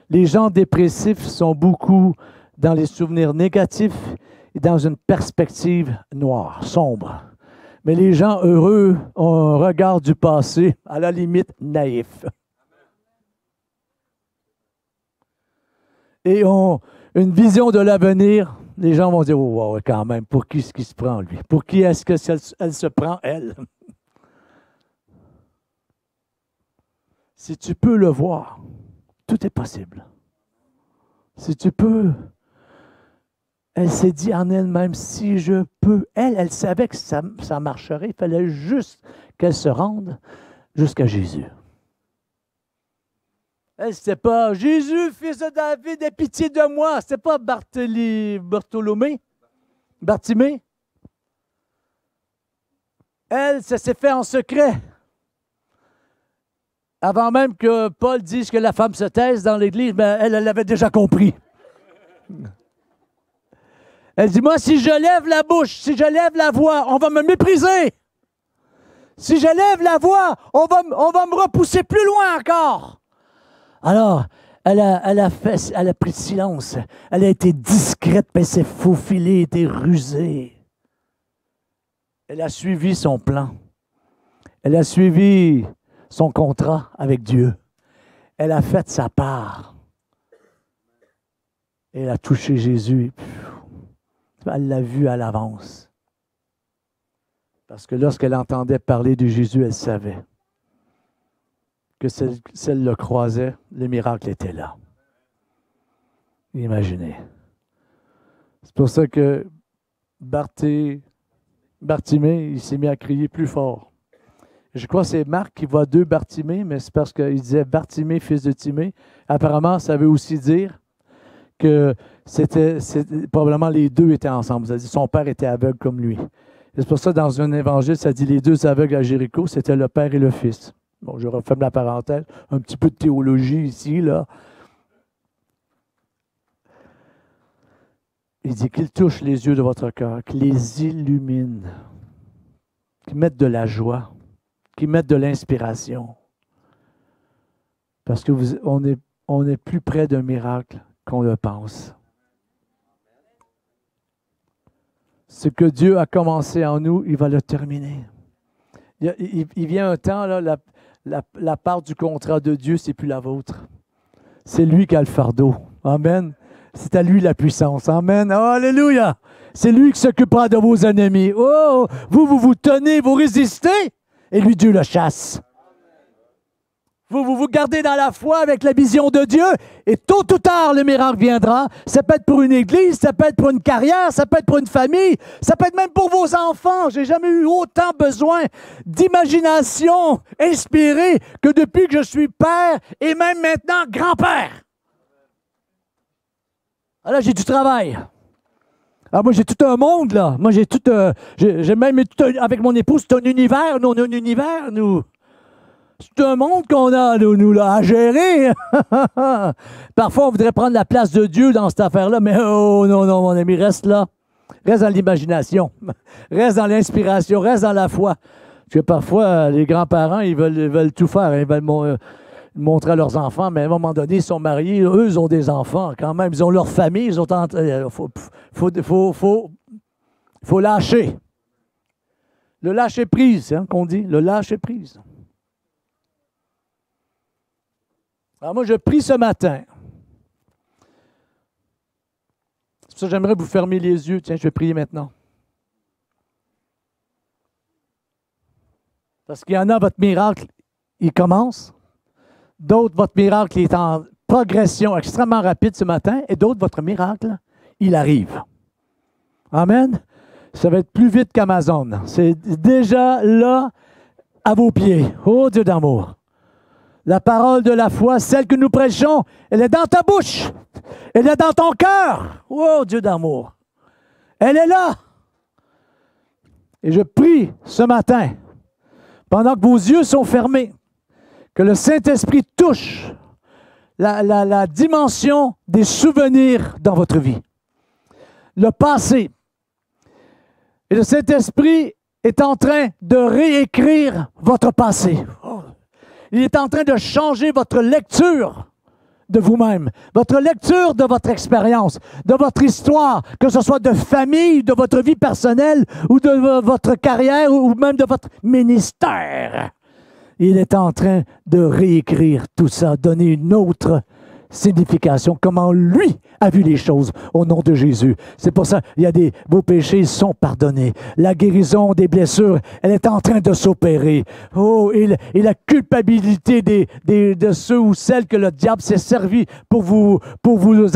Les gens dépressifs sont beaucoup dans les souvenirs négatifs et dans une perspective noire, sombre. Mais les gens heureux ont un regard du passé, à la limite naïf. Et ont une vision de l'avenir. Les gens vont dire, oh, wow, quand même, pour qui est-ce qu'il se prend, lui? Pour qui est-ce qu'elle se prend, elle? Si tu peux le voir, tout est possible. Si tu peux, elle s'est dit en elle-même, si je peux, elle savait que ça marcherait, il fallait juste qu'elle se rende jusqu'à Jésus. Elle, c'était pas Jésus, fils de David, aie pitié de moi. C'était pas Bartimée. Elle, ça s'est fait en secret. Avant même que Paul dise que la femme se taise dans l'Église, ben elle l'avait déjà compris. Elle dit, moi, si je lève la bouche, si je lève la voix, on va me mépriser. Si je lève la voix, on va me repousser plus loin encore. Alors, elle a pris silence. Elle a été discrète, puis elle s'est faufilée, été rusée. Elle a suivi son plan. Elle a suivi son contrat avec Dieu. Elle a fait sa part. Elle a touché Jésus. Elle l'a vu à l'avance. Parce que lorsqu'elle entendait parler de Jésus, elle savait que si elle le croisait, le miracle était là. Imaginez. C'est pour ça que Bartimée, il s'est mis à crier plus fort. Je crois que c'est Marc qui voit deux Bartimée, mais c'est parce qu'il disait Bartimée, fils de Timée. Apparemment, ça veut aussi dire que probablement les deux étaient ensemble. Ça dit son père était aveugle comme lui. C'est pour ça, dans un évangile, ça dit les deux aveugles à Jéricho, c'était le père et le fils. Bon, je referme la parenthèse. Un petit peu de théologie ici, là. Il dit qu'il touche les yeux de votre cœur, qu'il les illumine, qu'il mette de la joie, qu'il mette de l'inspiration. Parce que on est plus près d'un miracle qu'on le pense. Ce que Dieu a commencé en nous, il va le terminer. Il vient un temps, là, la part du contrat de Dieu, c'est plus la vôtre. C'est lui qui a le fardeau. Amen. C'est à lui la puissance. Amen. Oh, alléluia. C'est lui qui s'occupera de vos ennemis. Oh, vous tenez, vous résistez, et lui, Dieu le chasse. Vous gardez dans la foi avec la vision de Dieu, et tôt ou tard, le miracle viendra. Ça peut être pour une église, ça peut être pour une carrière, ça peut être pour une famille, ça peut être même pour vos enfants. J'ai jamais eu autant besoin d'imagination inspirée que depuis que je suis père et même maintenant grand-père. Alors, j'ai du travail. Alors, moi, j'ai tout un monde, là. Moi, j'ai même avec mon épouse, c'est un univers. Nous, on a un univers, nous. C'est un monde qu'on a, nous, là, à gérer. Parfois, on voudrait prendre la place de Dieu dans cette affaire-là, mais oh, non, mon ami, reste là. Reste dans l'imagination. Reste dans l'inspiration. Reste dans la foi. Parce que parfois, les grands-parents, ils veulent tout faire. Ils veulent montrer à leurs enfants, mais à un moment donné, ils sont mariés. Eux, ils ont des enfants quand même. Ils ont leur famille. Ils ont faut lâcher. Le lâcher-prise, hein, qu'on dit. Le lâcher-prise. Alors moi, je prie ce matin. C'est pour ça que j'aimerais vous fermer les yeux. Tiens, je vais prier maintenant. Parce qu'il y en a, votre miracle, il commence. D'autres, votre miracle est en progression extrêmement rapide ce matin. Et d'autres, votre miracle, il arrive. Amen. Ça va être plus vite qu'Amazon. C'est déjà là, à vos pieds. Oh Dieu d'amour. La parole de la foi, celle que nous prêchons, elle est dans ta bouche. Elle est dans ton cœur. Oh, Dieu d'amour. Elle est là. Et je prie ce matin, pendant que vos yeux sont fermés, que le Saint-Esprit touche la dimension des souvenirs dans votre vie. Le passé. Et le Saint-Esprit est en train de réécrire votre passé. Oh. Il est en train de changer votre lecture de vous-même, votre lecture de votre expérience, de votre histoire, que ce soit de famille, de votre vie personnelle ou de votre carrière ou même de votre ministère. Il est en train de réécrire tout ça, donner une autre signification, comment lui a vu les choses au nom de Jésus. C'est pour ça vos péchés sont pardonnés. La guérison des blessures, elle est en train de s'opérer. Oh, et la culpabilité de ceux ou celles que le diable s'est servi pour vous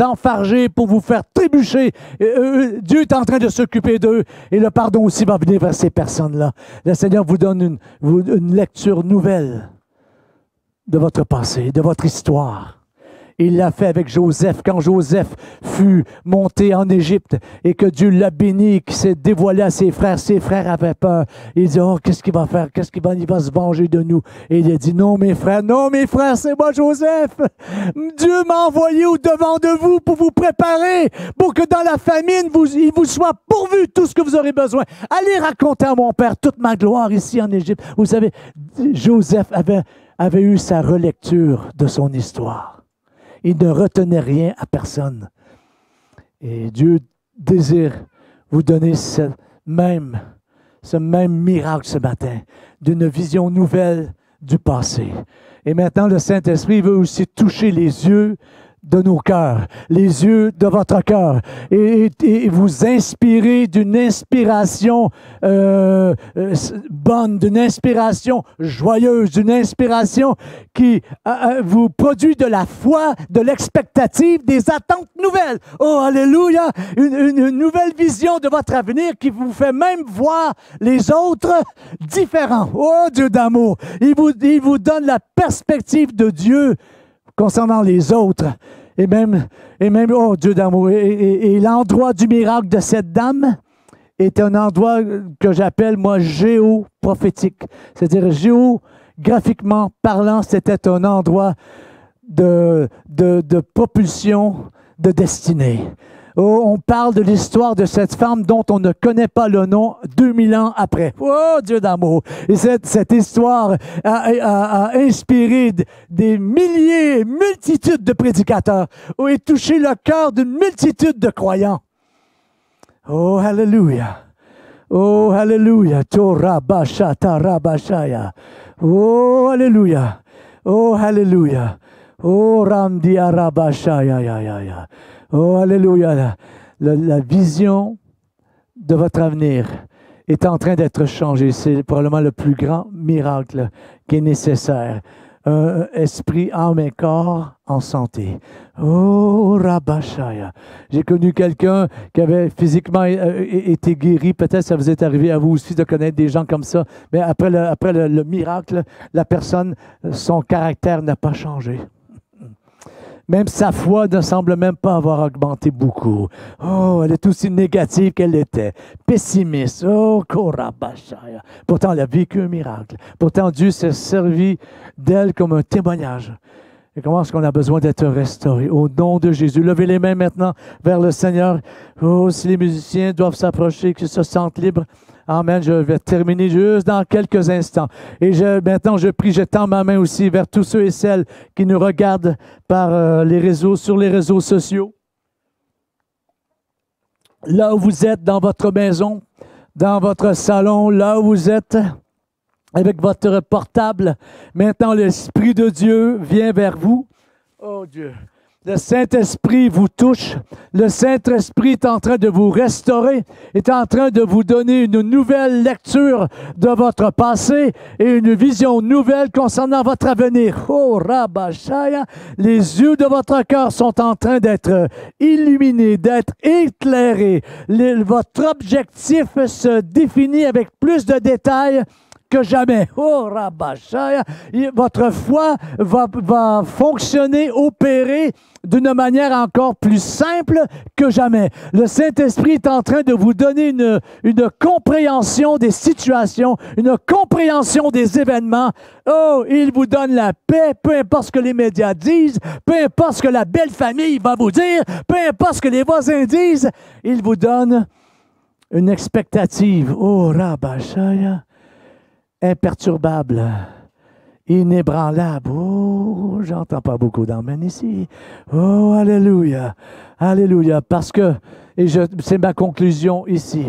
enfarger, pour vous faire trébucher. Dieu est en train de s'occuper d'eux et le pardon aussi va venir vers ces personnes-là. Le Seigneur vous donne une lecture nouvelle de votre passé, de votre histoire. Il l'a fait avec Joseph, quand Joseph fut monté en Égypte et que Dieu l'a béni, qu'il s'est dévoilé à ses frères. Ses frères avaient peur. Il dit, oh, qu'est-ce qu'il va faire? Il va se venger de nous. Et il a dit, non, mes frères, c'est moi, Joseph. Dieu m'a envoyé au-devant de vous pour vous préparer, pour que dans la famine, il vous soit pourvu tout ce que vous aurez besoin. Allez raconter à mon père toute ma gloire ici en Égypte. Vous savez, Joseph avait eu sa relecture de son histoire. Il ne retenait rien à personne. Et Dieu désire vous donner ce même miracle ce matin, d'une vision nouvelle du passé. Et maintenant, le Saint-Esprit veut aussi toucher les yeux de nos cœurs, les yeux de votre cœur, et vous inspirer d'une inspiration bonne, d'une inspiration joyeuse, d'une inspiration qui vous produit de la foi, de l'expectative, des attentes nouvelles. Oh, alléluia! Une nouvelle vision de votre avenir qui vous fait même voir les autres différents. Oh, Dieu d'amour! Il vous donne la perspective de Dieu concernant les autres. Et même, oh Dieu d'amour, et l'endroit du miracle de cette dame est un endroit que j'appelle, moi, géoprophétique. C'est-à-dire, géographiquement parlant, c'était un endroit de propulsion de destinée. Oh, on parle de l'histoire de cette femme dont on ne connaît pas le nom 2000 ans après. Oh, Dieu d'amour! Et cette histoire a inspiré des milliers, multitudes de prédicateurs et touché le cœur d'une multitude de croyants. Oh, hallelujah! Oh, hallelujah! Torabasha, tarabashaya. Oh, hallelujah! Oh, hallelujah! Oh, Ramdia Rabashaya, ya, ya, ya. Oh, alléluia. La vision de votre avenir est en train d'être changée. C'est probablement le plus grand miracle qui est nécessaire. Esprit, âme et corps en santé. Oh, Rabashaya. J'ai connu quelqu'un qui avait physiquement été guéri. Peut-être ça vous est arrivé à vous aussi de connaître des gens comme ça. Mais après le miracle, la personne, son caractère n'a pas changé. Même sa foi ne semble même pas avoir augmenté beaucoup. Oh, elle est aussi négative qu'elle était. Pessimiste. Oh, Korabashaya. Pourtant, elle a vécu un miracle. Pourtant, Dieu s'est servi d'elle comme un témoignage. Et comment est-ce qu'on a besoin d'être restauré? Au nom de Jésus. Levez les mains maintenant vers le Seigneur. Oh, si les musiciens doivent s'approcher, qu'ils se sentent libres. Amen. Je vais terminer juste dans quelques instants. Et maintenant, je prie, je tends ma main aussi vers tous ceux et celles qui nous regardent par sur les réseaux sociaux. Là où vous êtes, dans votre maison, dans votre salon, là où vous êtes, avec votre portable, maintenant l'Esprit de Dieu vient vers vous. Oh Dieu! Le Saint-Esprit vous touche. Le Saint-Esprit est en train de vous restaurer, est en train de vous donner une nouvelle lecture de votre passé et une vision nouvelle concernant votre avenir. Oh, Rabashaya, les yeux de votre cœur sont en train d'être illuminés, d'être éclairés. Votre objectif se définit avec plus de détails que jamais. Oh, Rabashaya, votre foi va fonctionner, opérer d'une manière encore plus simple que jamais. Le Saint-Esprit est en train de vous donner une compréhension des situations, une compréhension des événements. Oh, il vous donne la paix, peu importe ce que les médias disent, peu importe ce que la belle famille va vous dire, peu importe ce que les voisins disent, il vous donne une expectative. Oh, Rabashaya, imperturbable, inébranlable. Oh, j'entends pas beaucoup d'amen ici. Oh, alléluia, alléluia, parce que, c'est ma conclusion ici.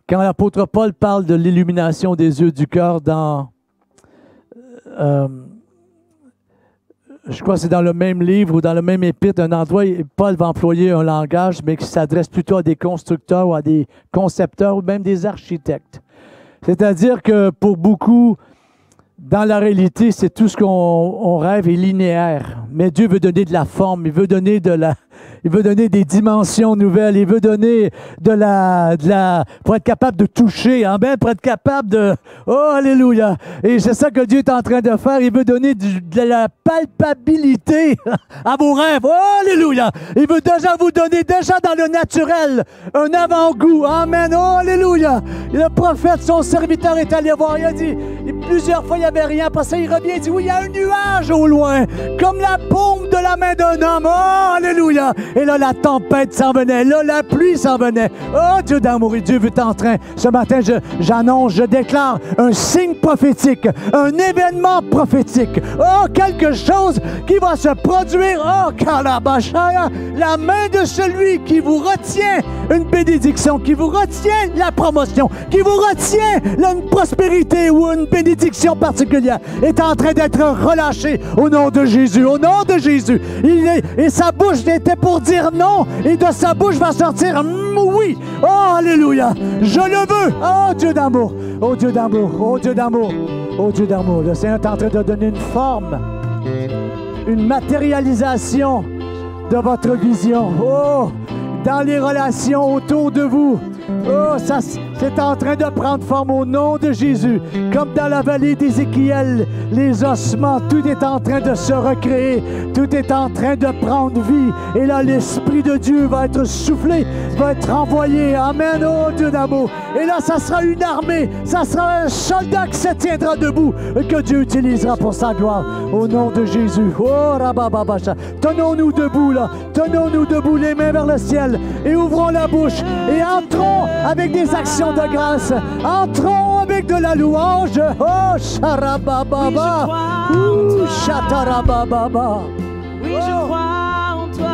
Quand l'apôtre Paul parle de l'illumination des yeux du cœur dans, je crois que c'est dans le même livre ou dans le même épître, un endroit, Paul va employer un langage, mais qui s'adresse plutôt à des constructeurs ou à des concepteurs ou même des architectes. C'est-à-dire que pour beaucoup, dans la réalité, c'est tout ce qu'on rêve est linéaire. Mais Dieu veut donner de la forme, il veut donner des dimensions nouvelles, il veut donner pour être capable de toucher, amen, pour être capable de, oh, alléluia. Et c'est ça que Dieu est en train de faire, il veut donner de la palpabilité à vos rêves, oh, alléluia. Il veut déjà vous donner, déjà dans le naturel, un avant-goût, amen, oh, alléluia. Et le prophète, son serviteur, est allé voir, il a dit, plusieurs fois, il n'y avait rien, après ça, il revient, il dit, oui, il y a un nuage au loin, comme la paume de la main d'un homme, oh, alléluia. Et là, la tempête s'en venait. Là, la pluie s'en venait. Oh, Dieu d'amour et Dieu est en train. Ce matin, j'annonce, je déclare un signe prophétique, un événement prophétique. Oh, quelque chose qui va se produire. Oh, Kalabashaya, la main de celui qui vous retient une bénédiction, qui vous retient la promotion, qui vous retient une prospérité ou une bénédiction particulière est en train d'être relâchée au nom de Jésus. Au nom de Jésus. Et sa bouche était pour dire non, et de sa bouche va sortir oui. Oh, alléluia. Je le veux. Oh, Dieu d'amour. Oh, Dieu d'amour. Oh, Dieu d'amour. Oh, Dieu d'amour. Le Seigneur est en train de donner une forme, une matérialisation de votre vision. Oh, dans les relations autour de vous. Oh, C'est en train de prendre forme au nom de Jésus. Comme dans la vallée d'Ézéchiel, les ossements, tout est en train de se recréer. Tout est en train de prendre vie. Et là, l'Esprit de Dieu va être soufflé, va être envoyé. Amen, oh Dieu d'amour. Et là, ça sera une armée. Ça sera un soldat qui se tiendra debout, que Dieu utilisera pour sa gloire. Au nom de Jésus. Oh, rabababacha. Tenons-nous debout, là. Tenons-nous debout, les mains vers le ciel. Et ouvrons la bouche. Et entrons avec des actions de grâce. Entrons avec de la louange. Oh, charabababa. Ouh, chatarabababa. Oui, je crois en toi.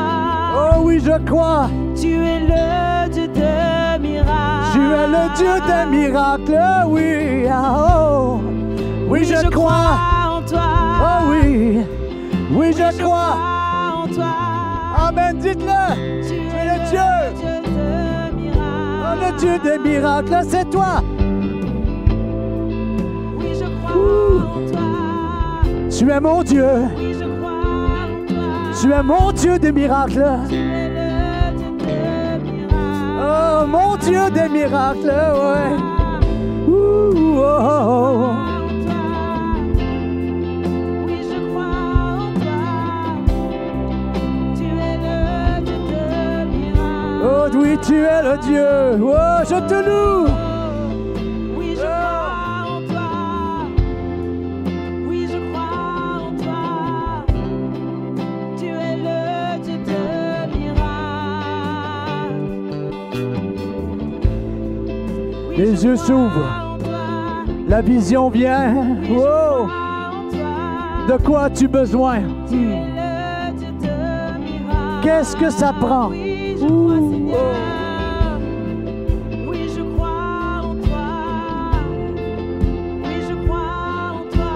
Oh oui, je crois. Tu es le Dieu de miracles. Tu es le Dieu des miracles, oui. Oh. Oui, je crois en toi. Oh oui. Oui, je crois en toi. Amen, dites-le. Tu es le Dieu. De miracles. Oh, le Dieu des miracles, c'est toi. Oui, je crois en toi. Tu es mon Dieu. Oui, je crois en toi. Tu es mon Dieu des miracles. Tu es le Dieu de miracles. Oh, mon Dieu des miracles, ouais. Ouh, oh, oh, oh. Oui, je crois en toi. Tu es le Dieu de miracles. Oh, oui, tu es le Dieu. Oh, je te loue. Oui, je crois en toi. Oui, je crois en toi. Tu es le Dieu de miracles. Oui, Les je yeux crois s'ouvrent. en toi. La vision vient. Oui, je Oh, crois en toi. de quoi as-tu besoin? Tu es le Dieu de miracles. Qu'est-ce que ça prend? Oui, je crois, Ouh, Seigneur. oh. Oui, je crois en toi. Oui, je crois en toi.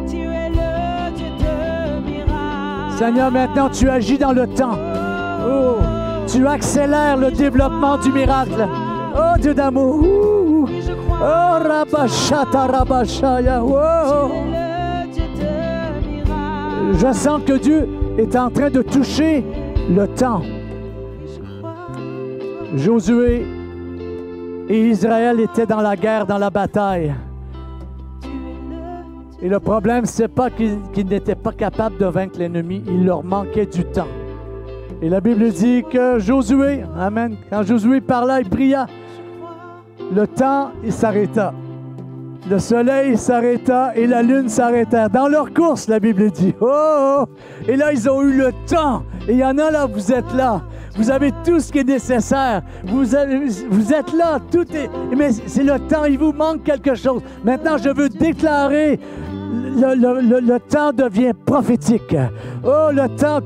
Tu es le Dieu de miracles. Seigneur, maintenant tu agis dans le temps. Oh, tu accélères le développement du miracle. Oh, Dieu d'amour. Ouh. Oui, je crois. Oh, rabashata rabashaya. Oh. Tu es le Dieu de miracles. Je sens que Dieu est en train de toucher le temps. Oui, je crois en toi. Josué et Israël étaient dans la guerre, dans la bataille. Tu es le Dieu. Et le problème, c'est pas qu'ils n'étaient pas capables de vaincre l'ennemi, il leur manquait du temps. Et la Bible dit que Josué, amen, quand Josué parla, il pria, le temps, il s'arrêta. Le soleil s'arrêta et la lune s'arrêta. Dans leur course, la Bible dit, oh, oh, et là, ils ont eu le temps. Et il y en a là, vous êtes là. Vous avez tout ce qui est nécessaire. Vous êtes là, tout est... Mais c'est le temps, il vous manque quelque chose. Maintenant, je veux déclarer, le temps devient prophétique. Oh, le temps,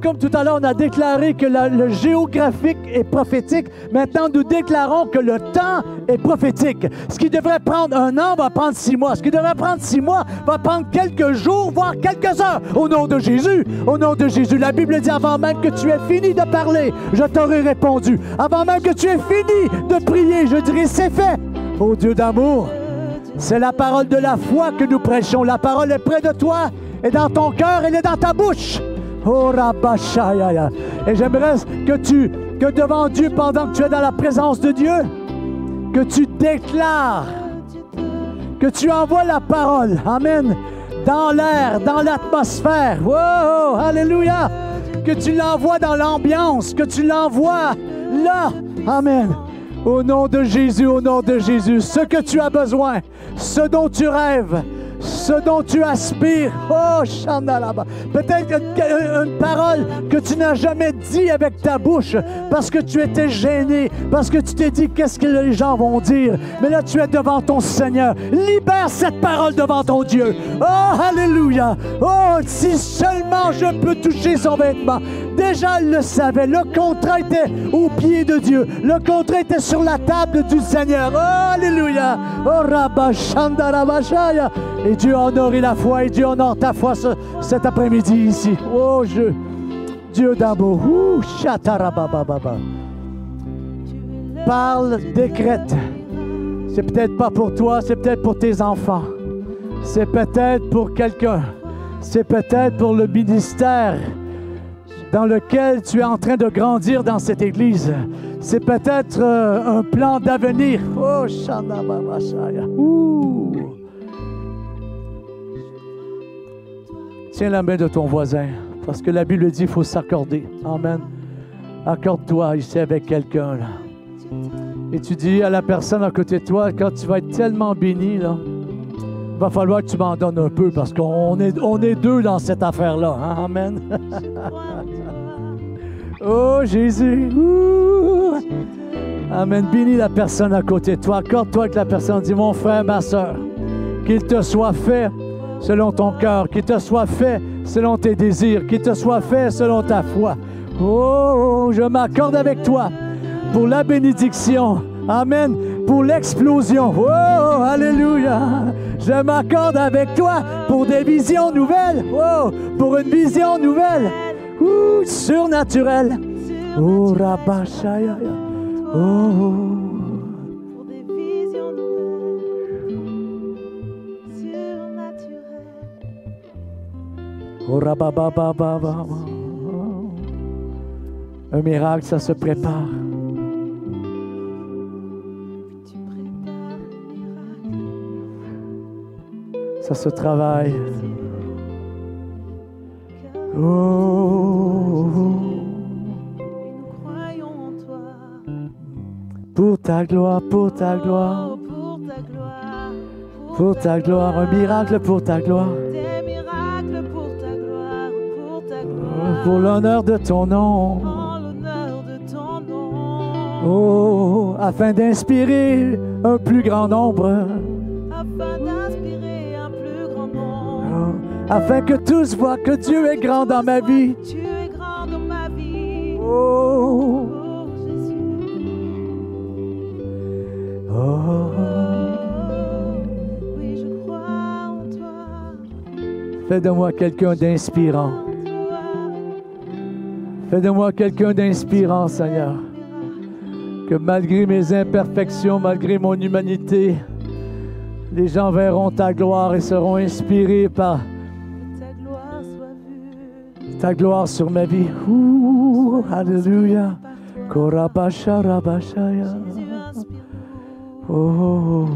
comme tout à l'heure, on a déclaré que le géographique est prophétique. Maintenant, nous déclarons que le temps est prophétique. Ce qui devrait prendre 1 an va prendre 6 mois. Ce qui devrait prendre 6 mois va prendre quelques jours, voire quelques heures. Au nom de Jésus, au nom de Jésus. La Bible dit, avant même que tu aies fini de parler, je t'aurai répondu. Avant même que tu aies fini de prier, je dirai, c'est fait. Ô Dieu d'amour, c'est la parole de la foi que nous prêchons. La parole est près de toi, et dans ton cœur, elle est dans ta bouche. Oh, Rabashaya. Et j'aimerais que devant Dieu, pendant que tu es dans la présence de Dieu, que tu déclares, que tu envoies la parole, amen, dans l'air, dans l'atmosphère. Oh, alléluia. Que tu l'envoies dans l'ambiance, que tu l'envoies là, amen. Au nom de Jésus, au nom de Jésus, ce que tu as besoin, ce dont tu rêves, ce dont tu aspires. Oh, Shandalaba. Peut-être une parole que tu n'as jamais dit avec ta bouche parce que tu étais gêné, parce que tu t'es dit qu'est-ce que les gens vont dire. Mais là, tu es devant ton Seigneur. Libère cette parole devant ton Dieu. Oh, alléluia. Oh, si seulement je peux toucher son vêtement. Déjà, il le savait. Le contrat était au pied de Dieu. Le contrat était sur la table du Seigneur. Oh, alléluia. Oh, Rabba Shandarabashaya. Et Dieu a honoré la foi et Dieu honore ta foi cet après-midi ici. Oh, Dieu d'amour. Ouh, Chatarabababa. Parle, décrète. C'est peut-être pas pour toi, c'est peut-être pour tes enfants. C'est peut-être pour quelqu'un. C'est peut-être pour le ministère dans lequel tu es en train de grandir dans cette église. C'est peut-être un plan d'avenir. Oh, Shanababashaya. Ouh. Tiens la main de ton voisin, parce que la Bible dit qu'il faut s'accorder. Amen. Accorde-toi ici avec quelqu'un, là. Et tu dis à la personne à côté de toi, quand tu vas être tellement béni, là, il va falloir que tu m'en donnes un peu, parce qu'on est deux dans cette affaire-là. Hein? Amen. Oh, Jésus. Ouh. Amen. Bénis la personne à côté de toi. Accorde-toi que la personne dit, mon frère, ma soeur, qu'il te soit fait selon ton cœur, qu'il te soit fait selon tes désirs, qu'il te soit fait selon ta foi. Oh, je m'accorde avec toi pour la bénédiction. Amen. Pour l'explosion. Oh, alléluia. Je m'accorde avec toi pour des visions nouvelles. Oh, pour une vision nouvelle. Ouh, surnaturelle. Oh, Rabashaya. Oh. Pour des visions nouvelles, surnaturelles. Oh, Rabababababa. Un miracle, ça se prépare. Tu prépares un miracle. Ça se travaille. Oh. Et nous croyons en toi. Pour ta gloire, pour ta gloire, Oh, pour ta gloire. pour ta gloire, un miracle pour ta gloire, Des miracles pour ta gloire. Pour ta gloire. pour l'honneur de ton nom. En l'honneur de ton nom. Oh, afin d'inspirer un plus grand nombre, Afin d'inspirer un plus grand nombre. oh, afin que tous voient que Dieu est grand dans ma vie. Tu es grand dans ma vie. Oh, Oh, Jésus. oh, Oui, je crois en toi. fais de moi quelqu'un d'inspirant. En toi. Fais de moi quelqu'un d'inspirant, Seigneur. Que malgré mes imperfections, malgré mon humanité, les gens verront ta gloire et seront inspirés par Que ta gloire soit vue. ta gloire sur ma vie. Ouh, alléluia. Par toi. Korabasha rabashaya. Jésus, inspire-nous Oh,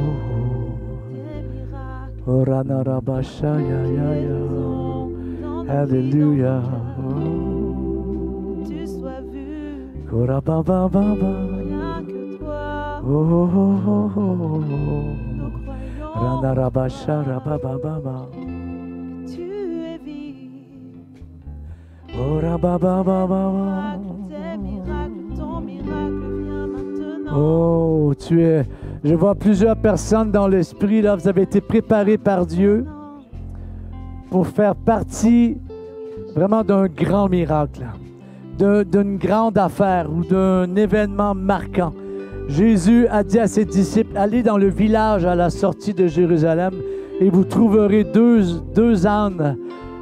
des miracles. orana rabashaya ya ya. Dans nos Alléluia. vies, tu sois vu. Korabababa. Rien que toi. Oh, Nous croyons rana rabasha rabababa. que tu es vie. Oh, rabababa. Tes miracles, ton miracle vient maintenant. Oh, je vois plusieurs personnes dans l'esprit, là, vous avez été préparés par Dieu pour faire partie vraiment d'un grand miracle, d'une grande affaire ou d'un événement marquant. Jésus a dit à ses disciples, allez dans le village à la sortie de Jérusalem et vous trouverez deux ânes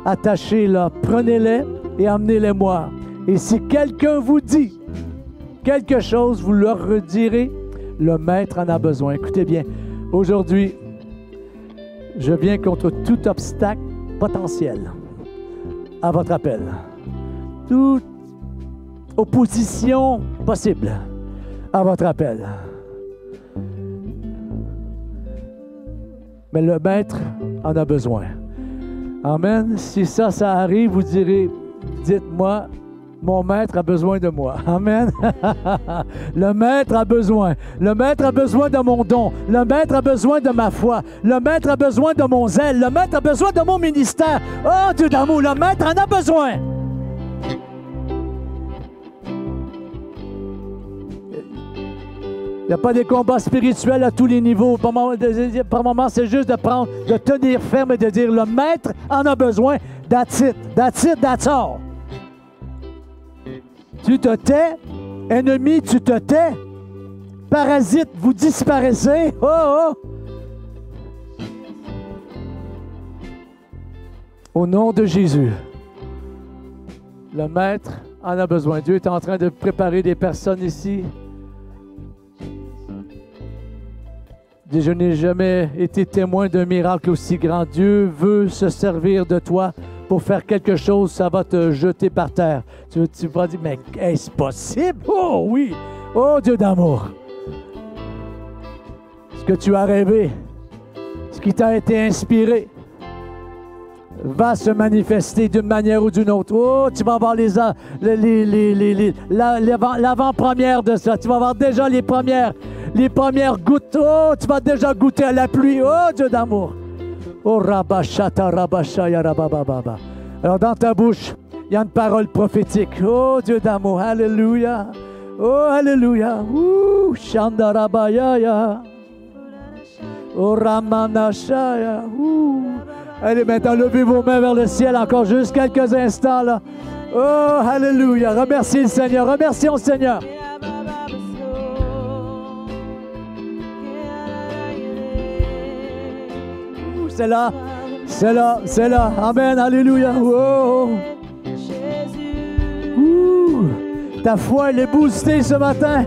attachés là. Prenez-les et emmenez-les-moi. Et si quelqu'un vous dit quelque chose, vous leur redirez, le maître en a besoin. Écoutez bien, aujourd'hui, je viens contre tout obstacle potentiel à votre appel. Toute opposition possible à votre appel. Mais le maître en a besoin. Amen. Si ça arrive, vous direz, dites-moi, mon maître a besoin de moi. Amen. Le maître a besoin. Le maître a besoin de mon don. Le maître a besoin de ma foi. Le maître a besoin de mon zèle. Le maître a besoin de mon ministère. Oh, Dieu d'amour, le maître en a besoin. Il n'y a pas des combats spirituels à tous les niveaux. Par moment, c'est juste de tenir ferme et de dire, le maître en a besoin. That's it. That's it. That's all. Tu te tais, ennemi, tu te tais. Parasite, vous disparaissez. Oh, oh. Au nom de Jésus, le Maître en a besoin. Dieu est en train de préparer des personnes ici. Je n'ai jamais été témoin d'un miracle aussi grand. Dieu veut se servir de toi pour faire quelque chose, ça va te jeter par terre. Tu vas dire, mais est-ce possible? Oh oui! Oh Dieu d'amour! Ce que tu as rêvé, ce qui t'a été inspiré, va se manifester d'une manière ou d'une autre. Oh, tu vas avoir l'avant-première de ça. Tu vas avoir déjà les premières gouttes. Oh, tu vas déjà goûter à la pluie. Oh, Dieu d'amour. Oh, rabashata, rabashaya, rabababa. Alors, dans ta bouche, il y a une parole prophétique. Oh, Dieu d'amour. Alléluia. Oh, alléluia. Ouh, shandarabayaya. Oh, ramanashaya. Ouh. Allez, maintenant, levez vos mains vers le ciel encore juste quelques instants, là. Oh, alléluia. Remerciez le Seigneur. Remercions le Seigneur. C'est là. C'est là. C'est là. Amen. Alléluia. Oh. Ouh. Ta foi, elle est boostée ce matin.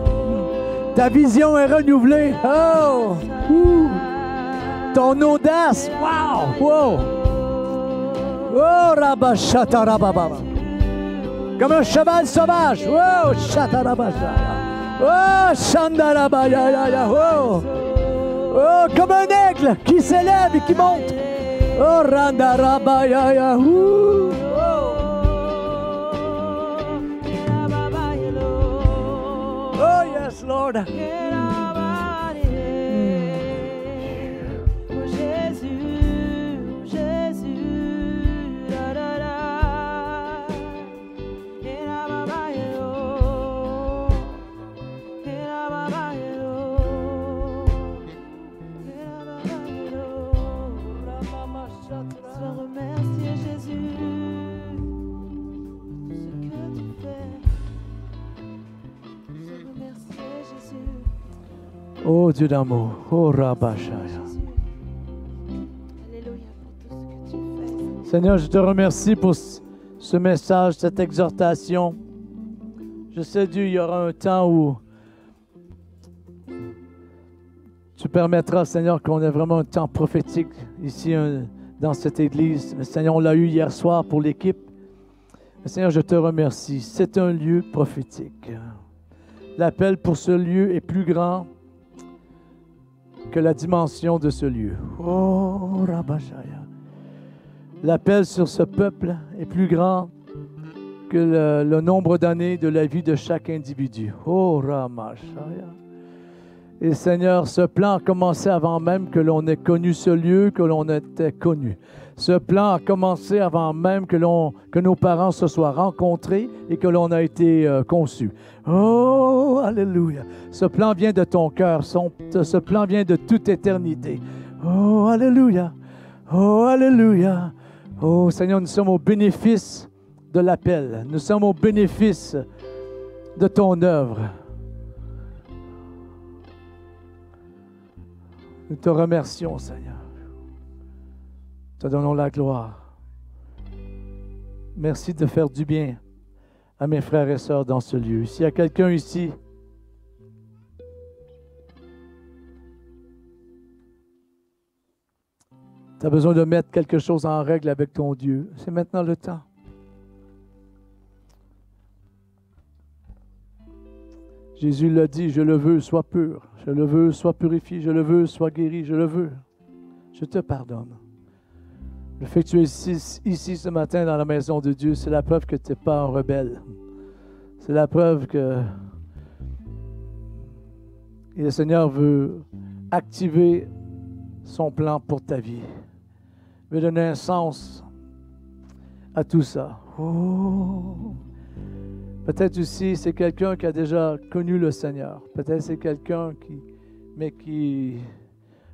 Ta vision est renouvelée. Oh. Ouh. Ton audace, wow, wow. Oh, rabashata rabababa. Comme un cheval sauvage. Oh, shatarabashaya. Oh, shandarabaya. Oh. Oh, comme un aigle qui s'élève et qui monte. Oh, randarabaya. Oh. Oh, yes, Lord. Oh Dieu d'amour, oh Rabashaya. Alléluia pour tout ce que tu fais. Seigneur, je te remercie pour ce message, cette exhortation. Je sais, Dieu, il y aura un temps où tu permettras, Seigneur, qu'on ait vraiment un temps prophétique ici dans cette église. Mais Seigneur, on l'a eu hier soir pour l'équipe. Mais Seigneur, je te remercie. C'est un lieu prophétique. L'appel pour ce lieu est plus grand que la dimension de ce lieu. Oh, Rabashaya. L'appel sur ce peuple est plus grand que le nombre d'années de la vie de chaque individu. Oh, Ramashaya. Et Seigneur, ce plan a commencé avant même que l'on ait connu ce lieu, que l'on était connu. Ce plan a commencé avant même que nos parents se soient rencontrés et que l'on a été conçus. Oh, alléluia. Ce plan vient de ton cœur. Ce plan vient de toute éternité. Oh, alléluia. Oh, alléluia. Oh, Seigneur, nous sommes au bénéfice de l'appel. Nous sommes au bénéfice de ton œuvre. Nous te remercions, Seigneur. Te donnons la gloire. Merci de faire du bien à mes frères et sœurs dans ce lieu. S'il y a quelqu'un ici tu as besoin de mettre quelque chose en règle avec ton Dieu, c'est maintenant le temps. Jésus l'a dit, je le veux, sois pur. Je le veux, sois purifié. Je le veux, sois guéri. Je le veux. Je te pardonne. Le fait que tu es ici ce matin dans la maison de Dieu, c'est la preuve que tu n'es pas un rebelle. C'est la preuve que le Seigneur veut activer son plan pour ta vie. Il veut donner un sens à tout ça. Oh! Peut-être aussi c'est quelqu'un qui a déjà connu le Seigneur. Peut-être c'est quelqu'un qui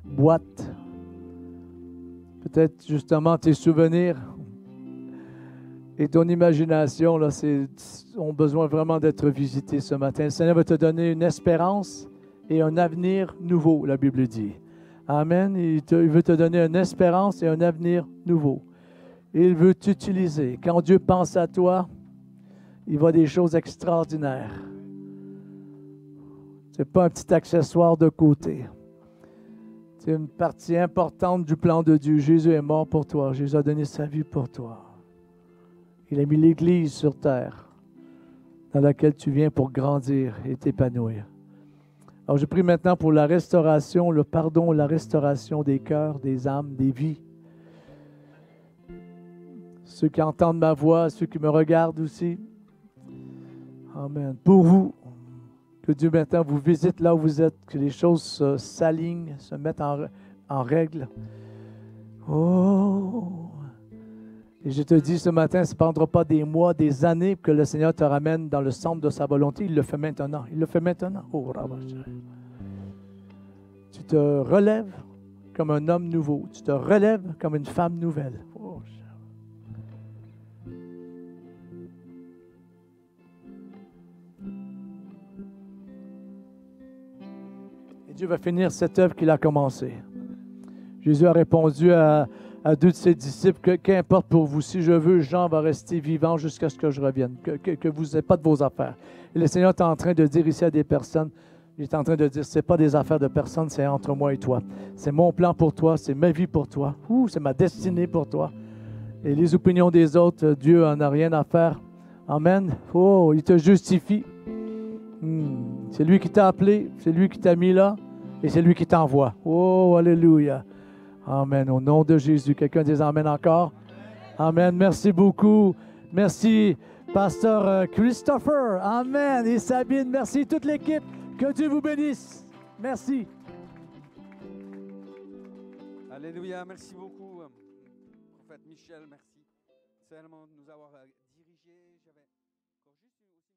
boite. Peut-être justement tes souvenirs et ton imagination là, ont besoin vraiment d'être visités ce matin. Le Seigneur va te donner une espérance et un avenir nouveau, la Bible dit. Amen. Il veut te donner une espérance et un avenir nouveau. Il veut t'utiliser. Quand Dieu pense à toi, il voit des choses extraordinaires. Ce n'est pas un petit accessoire de côté. C'est une partie importante du plan de Dieu. Jésus est mort pour toi. Jésus a donné sa vie pour toi. Il a mis l'Église sur terre, dans laquelle tu viens pour grandir et t'épanouir. Alors, je prie maintenant pour la restauration, le pardon, la restauration des cœurs, des âmes, des vies. Ceux qui entendent ma voix, ceux qui me regardent aussi. Amen. Pour vous, que Dieu maintenant vous visite là où vous êtes, que les choses s'alignent, se mettent en règle. Oh! Et je te dis ce matin, ça ne prendra pas des mois, des années pour que le Seigneur te ramène dans le centre de sa volonté. Il le fait maintenant. Il le fait maintenant. Oh, tu te relèves comme un homme nouveau. Tu te relèves comme une femme nouvelle. Oh, et Dieu va finir cette œuvre qu'il a commencée. Jésus a répondu à deux de ses disciples, qu'importe pour vous, si je veux, Jean va rester vivant jusqu'à ce que je revienne, que vous n'ayez pas de vos affaires. Et le Seigneur est en train de dire ici à des personnes, il est en train de dire, ce n'est pas des affaires de personne, c'est entre moi et toi. C'est mon plan pour toi, c'est ma vie pour toi, c'est ma destinée pour toi. Et les opinions des autres, Dieu n'en a rien à faire. Amen. Oh, il te justifie. C'est lui qui t'a appelé, c'est lui qui t'a mis là, et c'est lui qui t'envoie. Oh, alléluia. Amen. Au nom de Jésus. Quelqu'un dit amen encore? Amen. Merci beaucoup. Merci, Pasteur Christopher. Amen. Et Sabine, merci toute l'équipe. Que Dieu vous bénisse. Merci. Alléluia. Merci beaucoup, prophète Michel. Merci tellement de nous avoir dirigés. J'avais encore juste